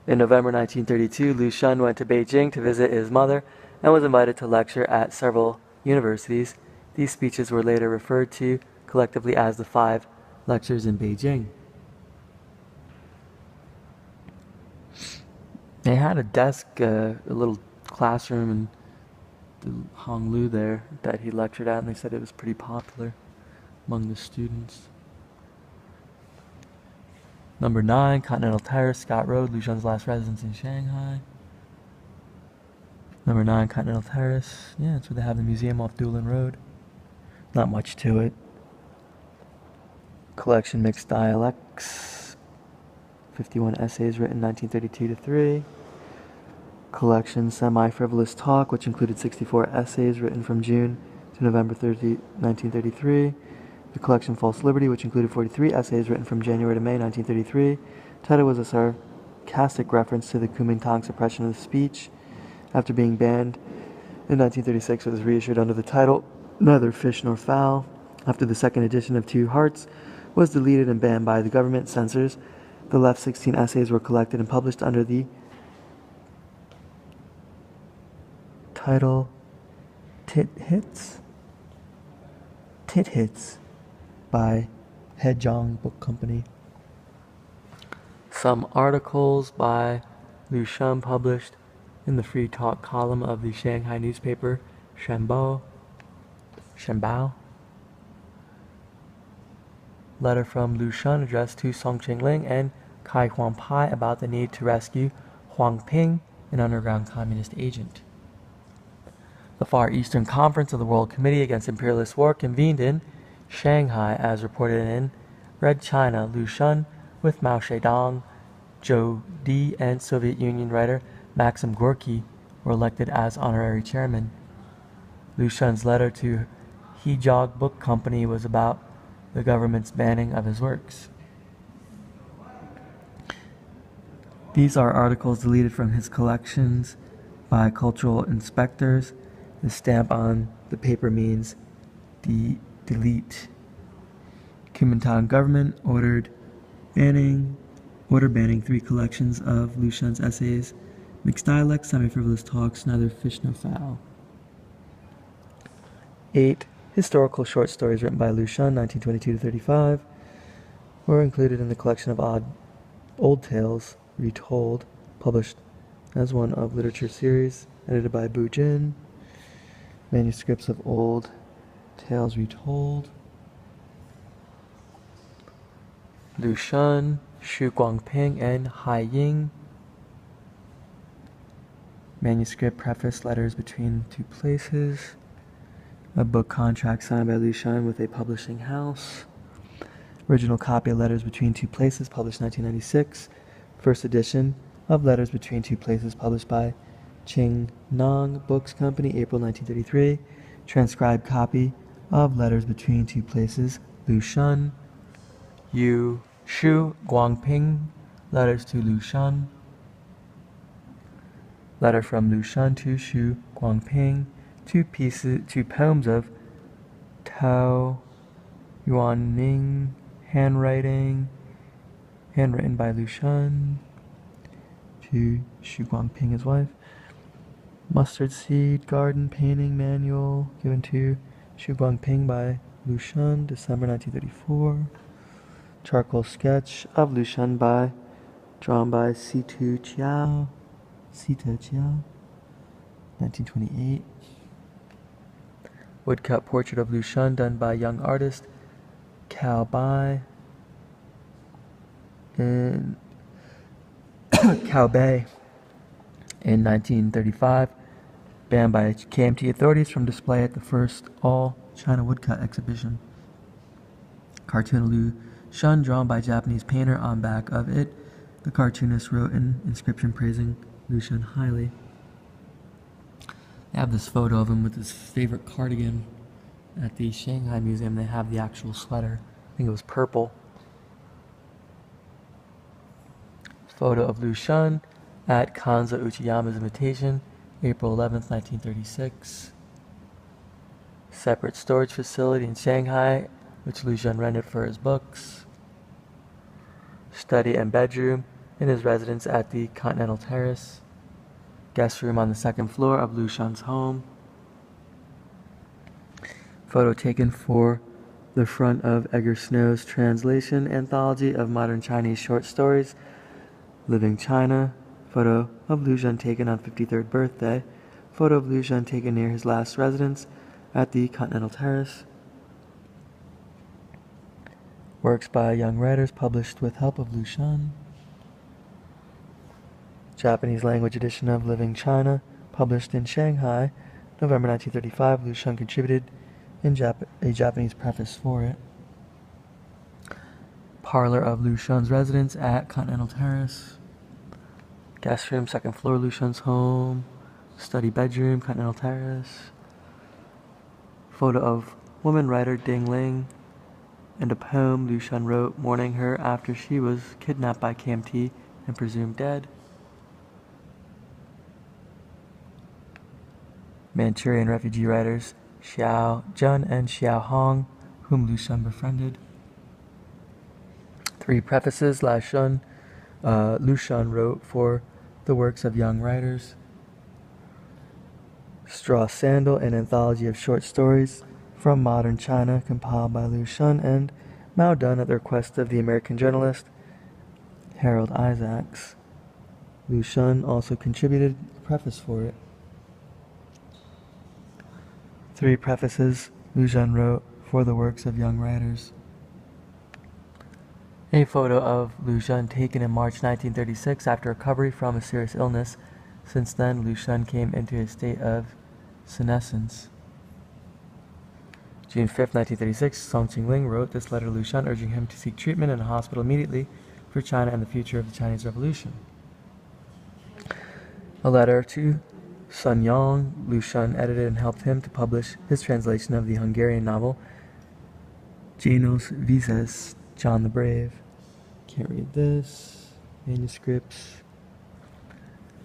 In November 1932, Lu Xun went to Beijing to visit his mother and was invited to lecture at several universities. These speeches were later referred to collectively as the 5 lectures in Beijing. They had a desk, a little classroom in the Honglu there that he lectured at, and they said it was pretty popular among the students. Number 9, Continental Terrace, Scott Road, Lu Xun's last residence in Shanghai. Number 9, Continental Terrace. Yeah, that's where they have the museum off Doolin Road. Not much to it. Collection Mixed Dialects. 51 essays written 1932-3. Collection Semi-Frivolous Talk, which included 64 essays written from June to November 1933. the collection False Liberty, which included 43 essays written from January to May 1933. Title was a sarcastic reference to the Kuomintang suppression of speech. After being banned in 1936, it was reissued under the title Neither Fish Nor Fowl. After the second edition of Two Hearts was deleted and banned by the government censors, the left 16 essays were collected and published under the title Tit Hits by Hedjong Book Company. Some articles by Lu Xun published in the Free Talk column of the Shanghai newspaper Shenbao. Letter from Lu Xun addressed to Song Qingling and Kai Huangpai about the need to rescue Huang Ping, an underground communist agent. The Far Eastern Conference of the World Committee Against Imperialist War convened in Shanghai, as reported in Red China. Lu Xun, with Mao Zedong, Zhou Di, and Soviet Union writer Maxim Gorky were elected as honorary chairman. Lu Xun's letter to Hedjong Book Company was about the government's banning of his works. These are articles deleted from his collections by cultural inspectors. The stamp on the paper means delete. Kuomintang government order banning 3 collections of Lu Xun's essays: Mixed Dialects, Semi-Frivolous Talks, Neither Fish Nor Fowl. 8 historical short stories written by Lu Xun, 1922-35, were included in the collection of Old Tales Retold, published as one of literature series, edited by Bu Jin. Manuscripts of Old Tales Retold. Lu Xun, Xu Guangping, and Hai Ying. Manuscript preface, Letters Between Two Places. A book contract signed by Lu Xun with a publishing house. Original copy of Letters Between Two Places, published 1996. First edition of Letters Between Two Places, published by Qing-Nong Books Company, April 1933. Transcribed copy of Letters Between Two Places, Lu Xun. Xu Guangping, Letters to Lu Xun. Letter from Lu Xun to Xu Guangping. 2 poems of Tao Yuanning handwritten by Lu Xun to Xu Guangping, his wife. Mustard Seed Garden Painting Manual given to Xu Guangping by Lu Xun, December 1934. Charcoal sketch of Lu Xun drawn by Sita Chiao, 1928. Woodcut portrait of Lu Xun done by young artist Cao Bai in Cao Bei in 1935, banned by KMT authorities from display at the first all-China woodcut exhibition. Cartoon of Lu Xun drawn by Japanese painter. On back of it, the cartoonist wrote an inscription praising Lu Xun highly. They have this photo of him with his favorite cardigan at the Shanghai Museum. They have the actual sweater. I think it was purple. Photo of Lu Xun at Kanza Uchiyama's invitation, April 11th, 1936. Separate storage facility in Shanghai, which Lu Xun rented for his books. Study and bedroom in his residence at the Continental Terrace. Guest room on the 2nd floor of Lu Xun's home. Photo taken for the front of Edgar Snow's translation anthology of modern Chinese short stories, Living China. Photo of Lu Xun taken on 53rd birthday. Photo of Lu Xun taken near his last residence at the Continental Terrace. Works by young writers published with help of Lu Xun. Japanese language edition of Living China, published in Shanghai, November 1935. Lu Xun contributed in a Japanese preface for it. Parlor of Lu Xun's residence at Continental Terrace. Guest room, 2nd floor, Lu Xun's home. Study bedroom, Continental Terrace. Photo of woman writer Ding Ling and a poem Lu Xun wrote mourning her after she was kidnapped by KMT and presumed dead. Manchurian refugee writers Xiao Jun and Xiao Hong, whom Lu Xun befriended. 3 prefaces Lu Xun wrote for the works of young writers. Straw Sandal, an anthology of short stories from modern China compiled by Lu Xun and Mao done at the request of the American journalist Harold Isaacs. Lu Xun also contributed a preface for it. 3 prefaces Lu Xun wrote for the works of young writers. A photo of Lu Xun taken in March 1936 after recovery from a serious illness. Since then, Lu Xun came into a state of senescence. June 5, 1936, Song Qingling wrote this letter to Lu Xun urging him to seek treatment in a hospital immediately for China and the future of the Chinese Revolution. A letter to Sun Yang, Lu Xun edited and helped him to publish his translation of the Hungarian novel Janos Vises, John the Brave. Can't read this. Manuscripts.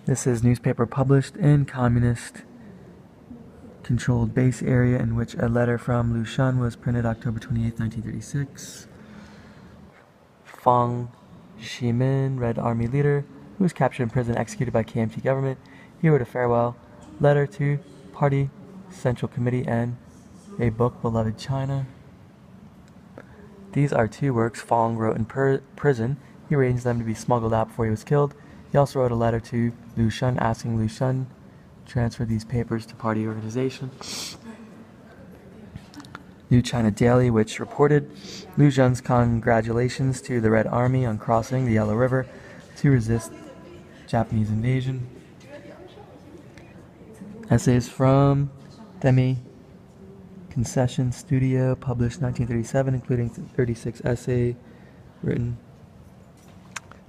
This is newspaper published in communist-controlled base area in which a letter from Lu Xun was printed October 28, 1936. Fang Shimin, Red Army leader, who was captured in prison executed by KMT government. He wrote a farewell letter to Party Central Committee and a book, Beloved China. These are 2 works Fang wrote in prison. He arranged them to be smuggled out before he was killed. He also wrote a letter to Lu Xun asking Lu Xun to transfer these papers to party organization. New China Daily, which reported Lu Xun's congratulations to the Red Army on crossing the Yellow River to resist Japanese invasion. Essays from Demi Concession Studio, published 1937, including 36 essays written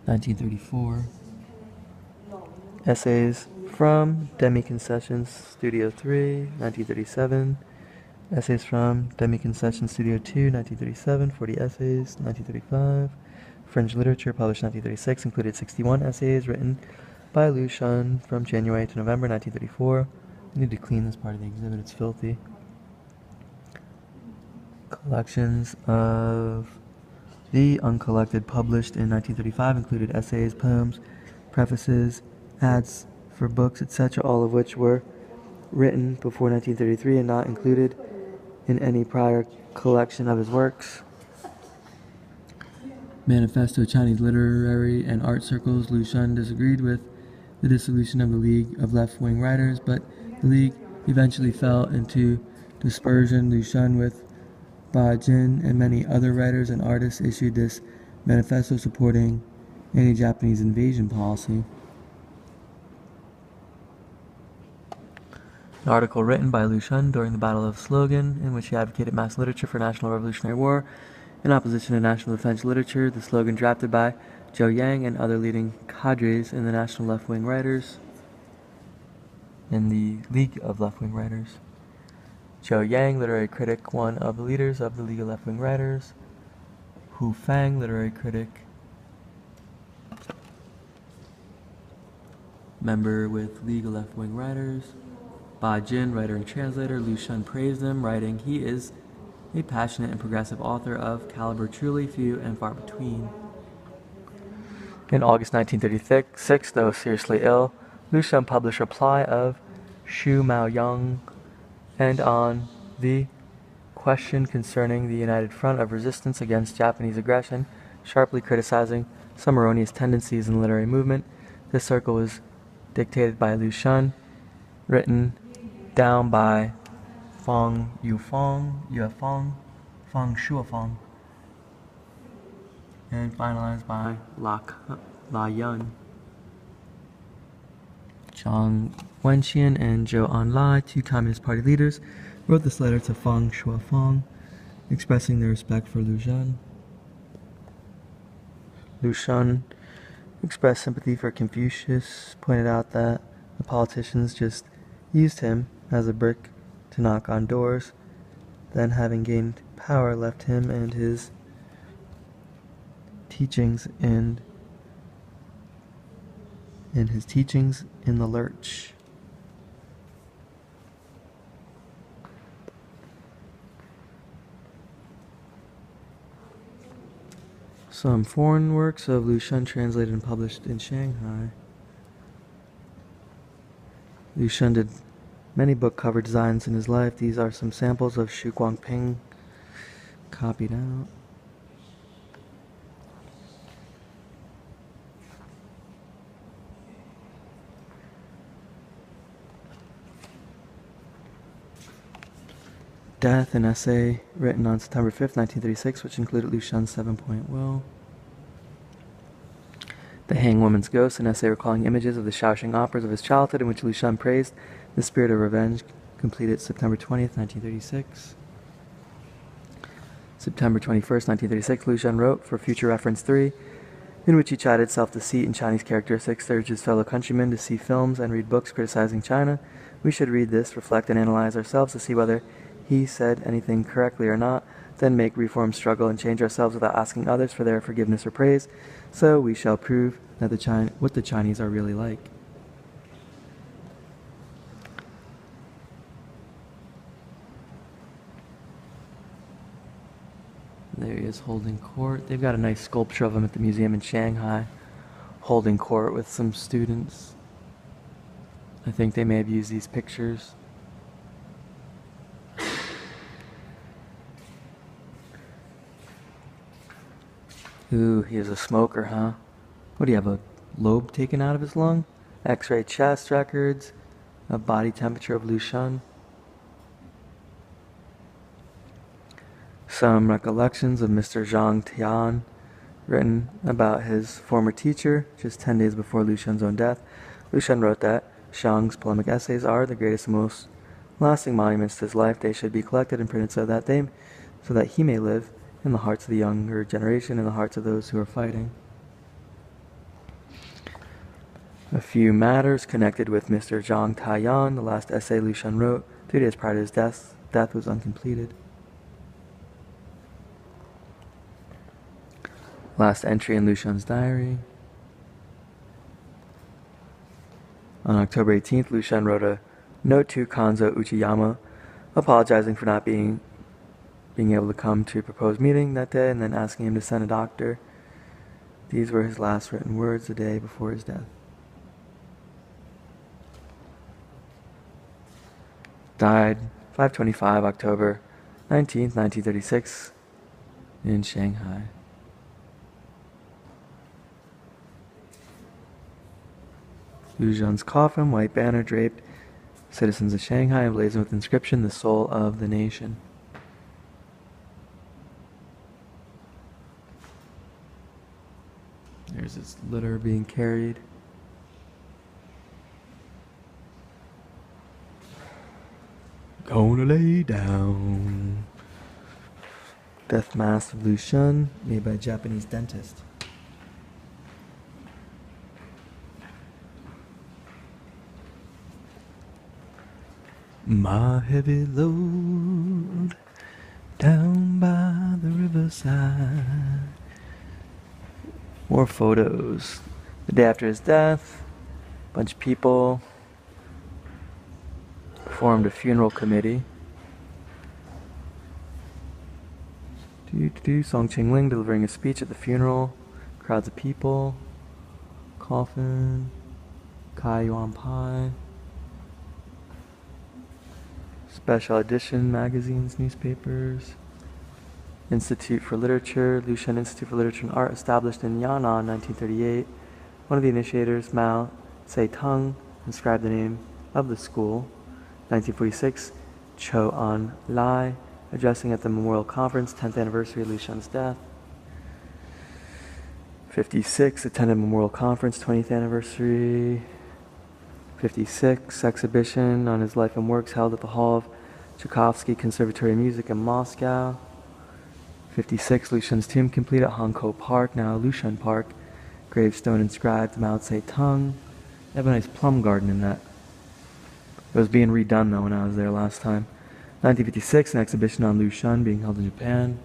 1934. Essays from Demi Concessions Studio 3, 1937. Essays from Demi Concession Studio 2, 1937, 40 essays, 1935. French literature, published 1936, included 61 essays written by Lu Xun from January to November 1934. I need to clean this part of the exhibit, it's filthy. Collections of the uncollected, published in 1935, included essays, poems, prefaces, ads for books, etc., all of which were written before 1933 and not included in any prior collection of his works. Manifesto of Chinese literary and art circles. Lu Xun disagreed with the dissolution of the League of Left-Wing Writers, but the League eventually fell into dispersion. Lu Xun, with Bereichen and many other writers and artists, issued this manifesto supporting anti-Japanese invasion policy. An article written by Lu Xun during the Battle of Slogan, in which he advocated mass literature for National Revolutionary War in opposition to national defense literature. The slogan drafted by Zhou Yang and other leading cadres in the National Left-Wing Writers, in the League of Left-Wing Writers. Zhou Yang, literary critic, one of the leaders of the League of Left-Wing Writers. Hu Fang, literary critic, member with League of Left-Wing Writers. Ba Jin, writer and translator. Lu Xun praised him, writing, "He is a passionate and progressive author of caliber truly few and far between." In August 1936, though seriously ill, Lu Xun published a reply of Xu Maoyang, and on the question concerning the united front of resistance against Japanese aggression, sharply criticizing some erroneous tendencies in the literary movement. This circle was dictated by Lu Xun, written down by Fang Yufang, Fang Shuafang, and finalized by La Yun. Zhang Wenxian and Zhou Enlai, 2 Communist Party leaders, wrote this letter to Fang Shuafang, expressing their respect for Lu Xun. Lu Xun expressed sympathy for Confucius, pointed out that the politicians just used him as a brick to knock on doors, then having gained power, left him and his teachings in the lurch. Some foreign works of Lu Xun translated and published in Shanghai. Lu Xun did many book cover designs in his life. These are some samples of Xu Guangping copied out. Death, an essay written on September 5th, 1936, which included Lu Xun's 7-point will. The Hanged Woman's Ghost, an essay recalling images of the Shaoxing operas of his childhood, in which Lu Xun praised the spirit of revenge, completed September 20th, 1936. September 21st, 1936, Lu Xun wrote for Future Reference 3, in which he chided self-deceit and Chinese characteristics, urged his fellow countrymen to see films and read books criticizing China. We should read this, reflect, and analyze ourselves to see whether he said anything correctly or not, then make reform, struggle, and change ourselves without asking others for their forgiveness or praise. So we shall prove that what the Chinese are really like. There he is holding court. They've got a nice sculpture of him at the museum in Shanghai, holding court with some students. I think they may have used these pictures. Ooh, he is a smoker, huh? What do you have, a lobe taken out of his lung? X-ray chest records, a body temperature of Lu Xun. Some recollections of Mr. Zhang Tian, written about his former teacher, just 10 days before Lu Xun's own death. Lu Xun wrote that Zhang's polemic essays are the greatest and most lasting monuments to his life. They should be collected and printed so that he may live in the hearts of the younger generation, in the hearts of those who are fighting. A few matters connected with Mr. Zhang Tian. The last essay Lu Xun wrote 2 days prior to his death was uncompleted. Last entry in Lu Xun's diary. On October 18th, Lu Xun wrote a note to Kanzo Uchiyama, apologizing for not being able to come to a proposed meeting that day, and then asking him to send a doctor. These were his last written words the day before his death. Died 5/25 October 19th, 1936 in Shanghai. Lu Xun's coffin, white banner draped, citizens of Shanghai, emblazoned with inscription, the soul of the nation. There's his litter being carried. Gonna lay down. Death mask of Lu Xun, made by a Japanese dentist. My heavy load down by the riverside. More photos. The day after his death, a bunch of people formed a funeral committee. Song Qingling delivering a speech at the funeral. Crowds of people. Coffin. Kai Yuan Pai. Special edition magazines, newspapers. Institute for Literature, Lu Xun Institute for Literature and Art, established in Yan'an in 1938. One of the initiators, Mao Zedong, inscribed the name of the school. 1946, Chou An Lai, addressing at the Memorial Conference, 10th anniversary of Lu Xun's death. 56, attended Memorial Conference, 20th anniversary. 56, exhibition on his life and works held at the Hall of Tchaikovsky Conservatory of Music in Moscow. 56, Lu Xun's tomb complete at Hankou Park, now Lu Xun Park. Gravestone inscribed Mao Zedong. They have a nice plum garden in that. It was being redone though when I was there last time. 1956, an exhibition on Lu Xun being held in Japan.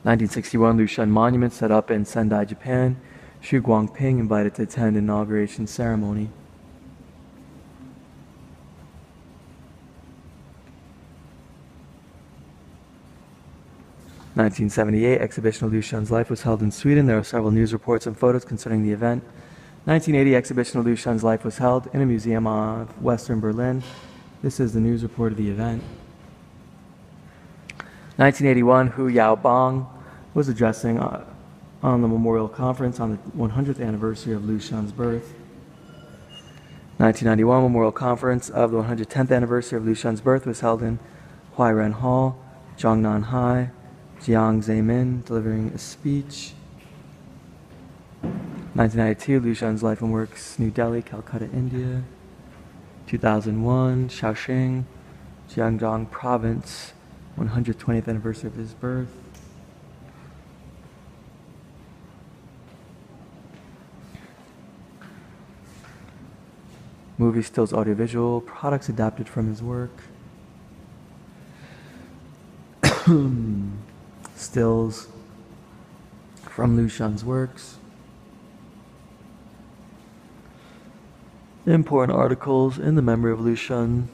1961, Lu Xun Monument set up in Sendai, Japan. Xu Guangping invited to attend inauguration ceremony. In 1978, exhibition of Lu Xun's life was held in Sweden. There are several news reports and photos concerning the event. 1980, exhibition of Lu Xun's life was held in a museum of Western Berlin. This is the news report of the event. 1981, Hu Yaobang was addressing on the memorial conference on the 100th anniversary of Lu Xun's birth. 1991, memorial conference of the 110th anniversary of Lu Xun's birth was held in Huairen Hall, Zhongnan High. Jiang Zemin delivering a speech. 1992, Lu Xun's life and works, New Delhi, Calcutta, India. 2001, Shaoxing, Jiangdong Province, 120th anniversary of his birth. Movie, stills, audiovisual, products adapted from his work. Stills from Lu Xun's works. Important articles in the memory of Lu Xun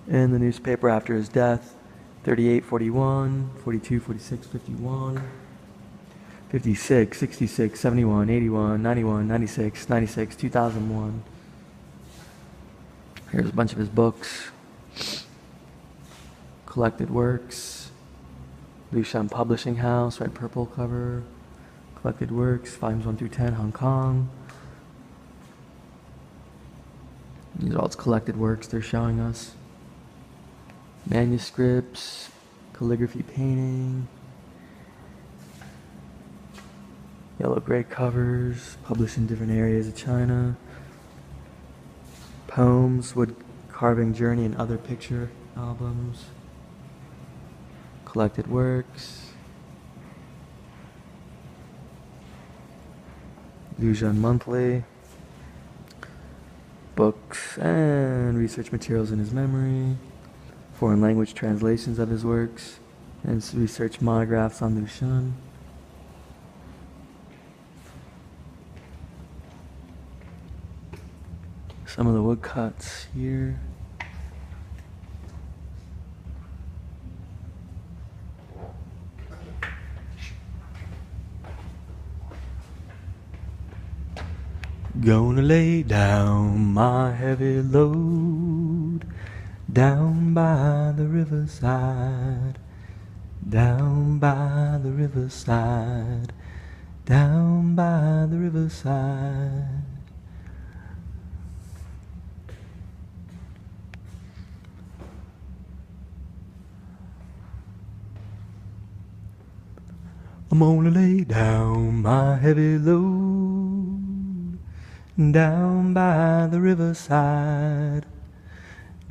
in the newspaper after his death. 38, 41, 42, 46, 51, 56, 66, 71, 81, 91, 96, 96, 2001. Here's a bunch of his books. Collected works. Lu Xun Publishing House, red purple cover. Collected works, volumes 1 through 10, Hong Kong. These are all its collected works they're showing us. Manuscripts, calligraphy painting, yellow-gray covers, published in different areas of China. Poems, wood carving journey, and other picture albums. Collected works. Lu Xun Monthly. Books and research materials in his memory. Foreign language translations of his works. And research monographs on Lu Xun. Some of the woodcuts here. Gonna lay down my heavy load down by the riverside, down by the riverside, down by the riverside. I'm gonna lay down my heavy load down by the riverside,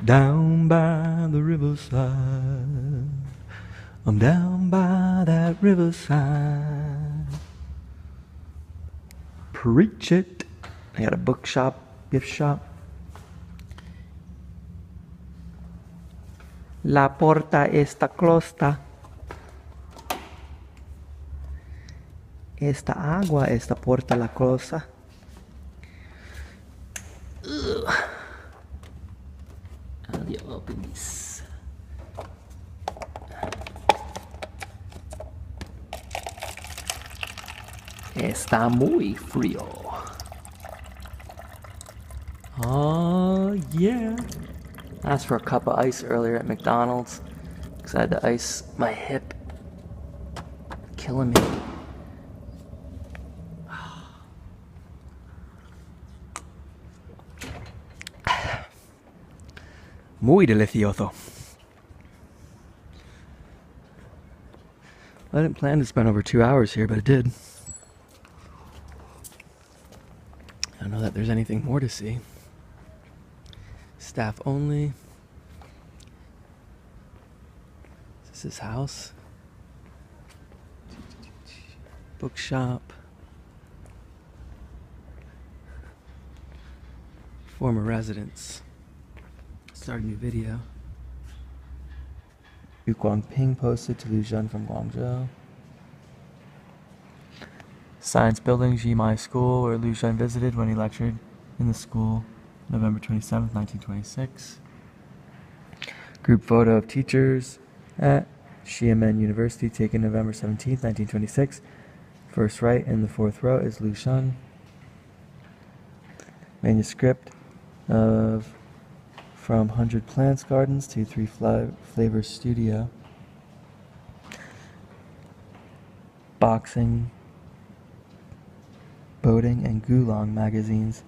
down by the riverside. I'm down by that riverside. Preach it. I got a bookshop, gift shop. La porta está closed. Esta agua, esta porta la closa. How do you open this? Está muy frío. Oh, yeah. I asked for a cup of ice earlier at McDonald's because I had to ice my hip. Killing me. Muy delicioso. I didn't plan to spend over 2 hours here, but I did. I don't know that there's anything more to see. Staff only. Is this his house? Bookshop. Former residence. Start a new video. Guangping posted to Lu Xun from Guangzhou. Science Building, Jimai School, where Lu Xun visited when he lectured in the school, November 27, 1926. Group photo of teachers at Xiamen University, taken November 17, 1926. First right in the fourth row is Lu Xun. Manuscript of From 100 Plants Gardens to 3 Flavors Studio. Boxing, Boating, and Gulong magazines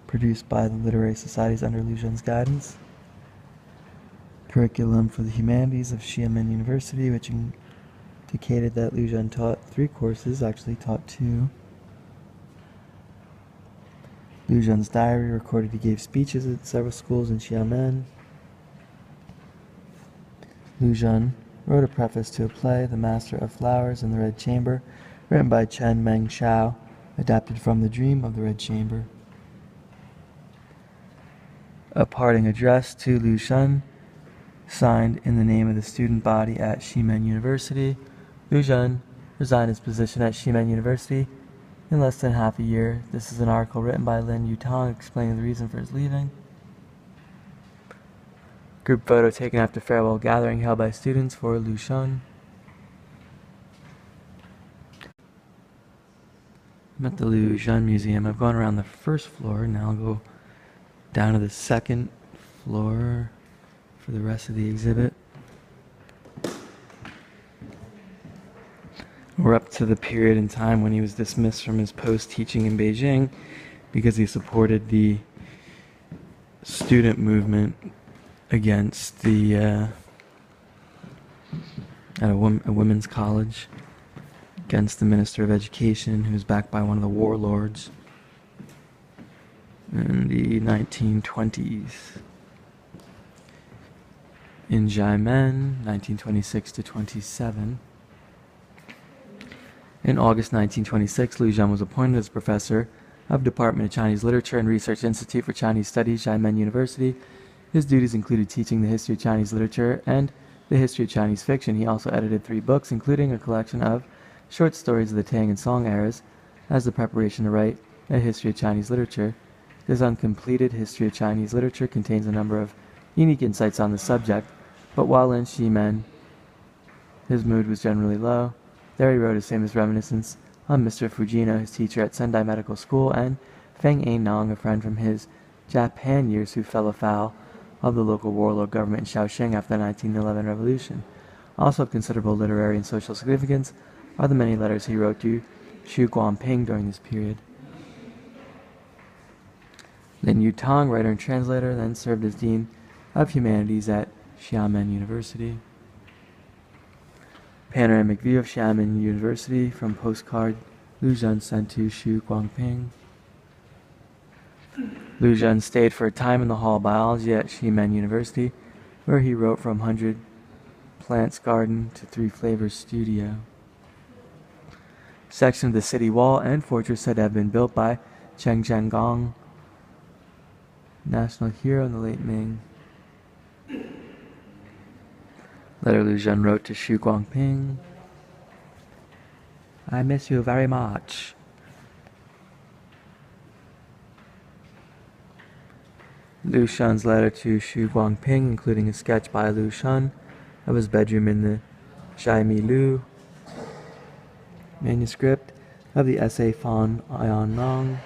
produced by the literary societies under Lu Xun's guidance. Curriculum for the humanities of Xiamen University, which indicated that Lu Xun taught 3 courses, actually taught 2. Lu Xun's diary recorded he gave speeches at several schools in Xiamen. Lu Xun wrote a preface to a play, The Master of Flowers in the Red Chamber, written by Chen Meng Shao, adapted from The Dream of the Red Chamber. A parting address to Lu Xun, signed in the name of the student body at Xiamen University. Lu Xun resigned his position at Xiamen University in less than half a year. This is an article written by Lin Yutang explaining the reason for his leaving. Group photo taken after farewell gathering held by students for Lu Xun. I'm at the Lu Xun Museum. I've gone around the first floor. Now I'll go down to the second floor for the rest of the exhibit. We're up to the period in time when he was dismissed from his post teaching in Beijing because he supported the student movement against the at a women's college against the Minister of Education, who was backed by one of the warlords in the 1920s. In Xiamen, 1926 to 27. In August 1926, Lu Xun was appointed as professor of Department of Chinese Literature and Research Institute for Chinese Studies, Xiamen University. His duties included teaching the history of Chinese literature and the history of Chinese fiction. He also edited 3 books, including a collection of short stories of the Tang and Song eras, as the preparation to write a history of Chinese literature. This uncompleted history of Chinese literature contains a number of unique insights on the subject, but while in Xiamen, his mood was generally low. There he wrote his famous reminiscence on Mr. Fujino, his teacher at Sendai Medical School, and Feng A-nong, a friend from his Japan years who fell afoul of the local warlord government in Shaoxing after the 1911 revolution. Also of considerable literary and social significance are the many letters he wrote to Xu Guangping during this period. Lin Yutang, writer and translator, then served as Dean of Humanities at Xiamen University. Panoramic view of Xiamen University from postcard Lu Xun sent to Xu Guangping. Lu Xun stayed for a time in the Hall of Biology at Xiamen University, where he wrote From 100 Plants Garden to 3 Flavors Studio. Section of the city wall and fortress said to have been built by Cheng Zhengong, national hero in the late Ming. Letter Lu Xun wrote to Xu Guangping. I miss you very much. Lu Xun's letter to Xu Guangping, including a sketch by Lu Xun of his bedroom in the Zhaimi Lu manuscript of the essay Fan Ayan Nong.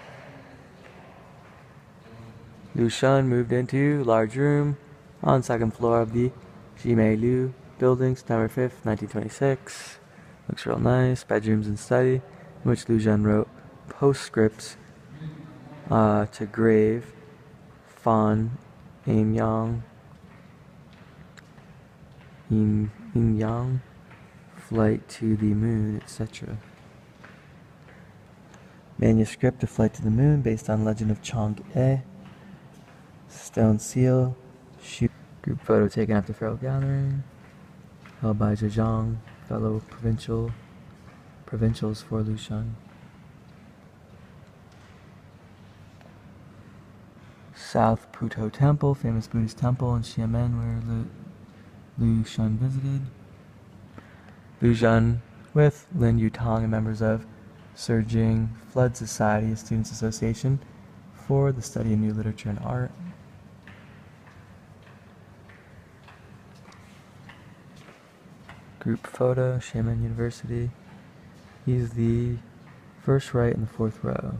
Lu Xun moved into large room on second floor of the Jimei Lu building, September 5th, 1926. Looks real nice. Bedrooms and study, in which Lu Xun wrote postscripts to grave Fan Yin Yang, Flight to the Moon, etc. Manuscript of Flight to the Moon, based on Legend of Chang'e. Stone seal. Group photo taken after farewell gathering, held by Zhejiang, fellow provincials for Lu Xun. South Puto Temple, famous Buddhist temple in Xiamen, where Lu Xun visited. Lu Xun with Lin Yutang and members of Surging Flood Society, a students' association for the study of new literature and art. Group photo, Xiamen University. He's the first right in the fourth row.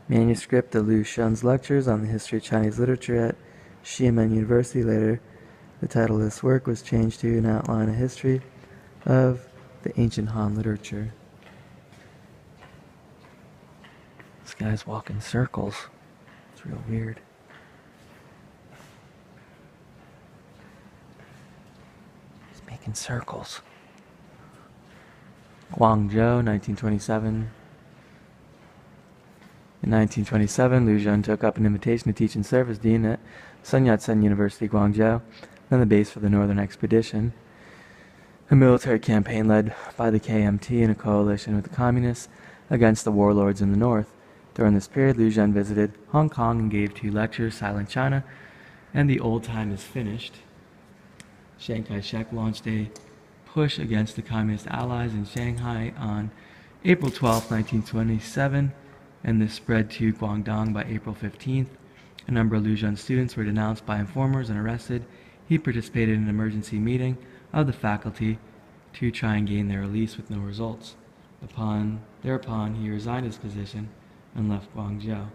Manuscript of Lu Xun's lectures on the history of Chinese literature at Xiamen University. Later, the title of this work was changed to An Outline of History of the Ancient Han Literature. This guy's walking circles. It's real weird. He's making circles. Guangzhou, 1927. In 1927, Lu Xun took up an invitation to teach and serve as dean at Sun Yat-sen University, Guangzhou, then the base for the Northern Expedition, a military campaign led by the KMT in a coalition with the Communists against the warlords in the north. During this period, Lu Xun visited Hong Kong and gave 2 lectures, Silent China and The Old Time is Finished. Chiang Kai-shek launched a push against the Communist allies in Shanghai on April 12, 1927, and this spread to Guangdong by April 15th. A number of Lu Xun students were denounced by informers and arrested. He participated in an emergency meeting of the faculty to try and gain their release with no results. Thereupon, he resigned his position and left Guangzhou.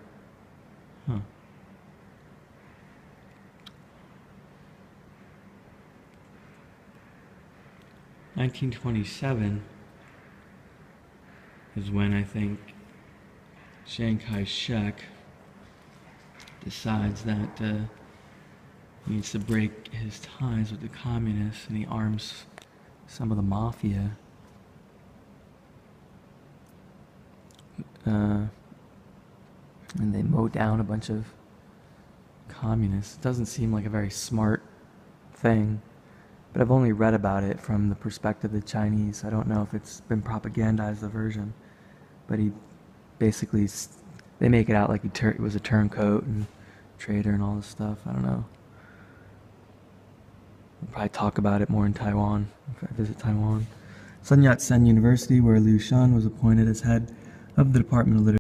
1927 is when I think Chiang Kai-shek decides that he needs to break his ties with the communists, and he arms some of the mafia. And they mow down a bunch of communists. It doesn't seem like a very smart thing, but I've only read about it from the perspective of the Chinese. I don't know if it's been propagandized, the version, but he basically, they make it out like he was a turncoat and traitor and all this stuff. I don't know. We'll probably talk about it more in Taiwan if I visit Taiwan. Sun Yat-sen University, where Lu Xun was appointed as head of the Department of Literature.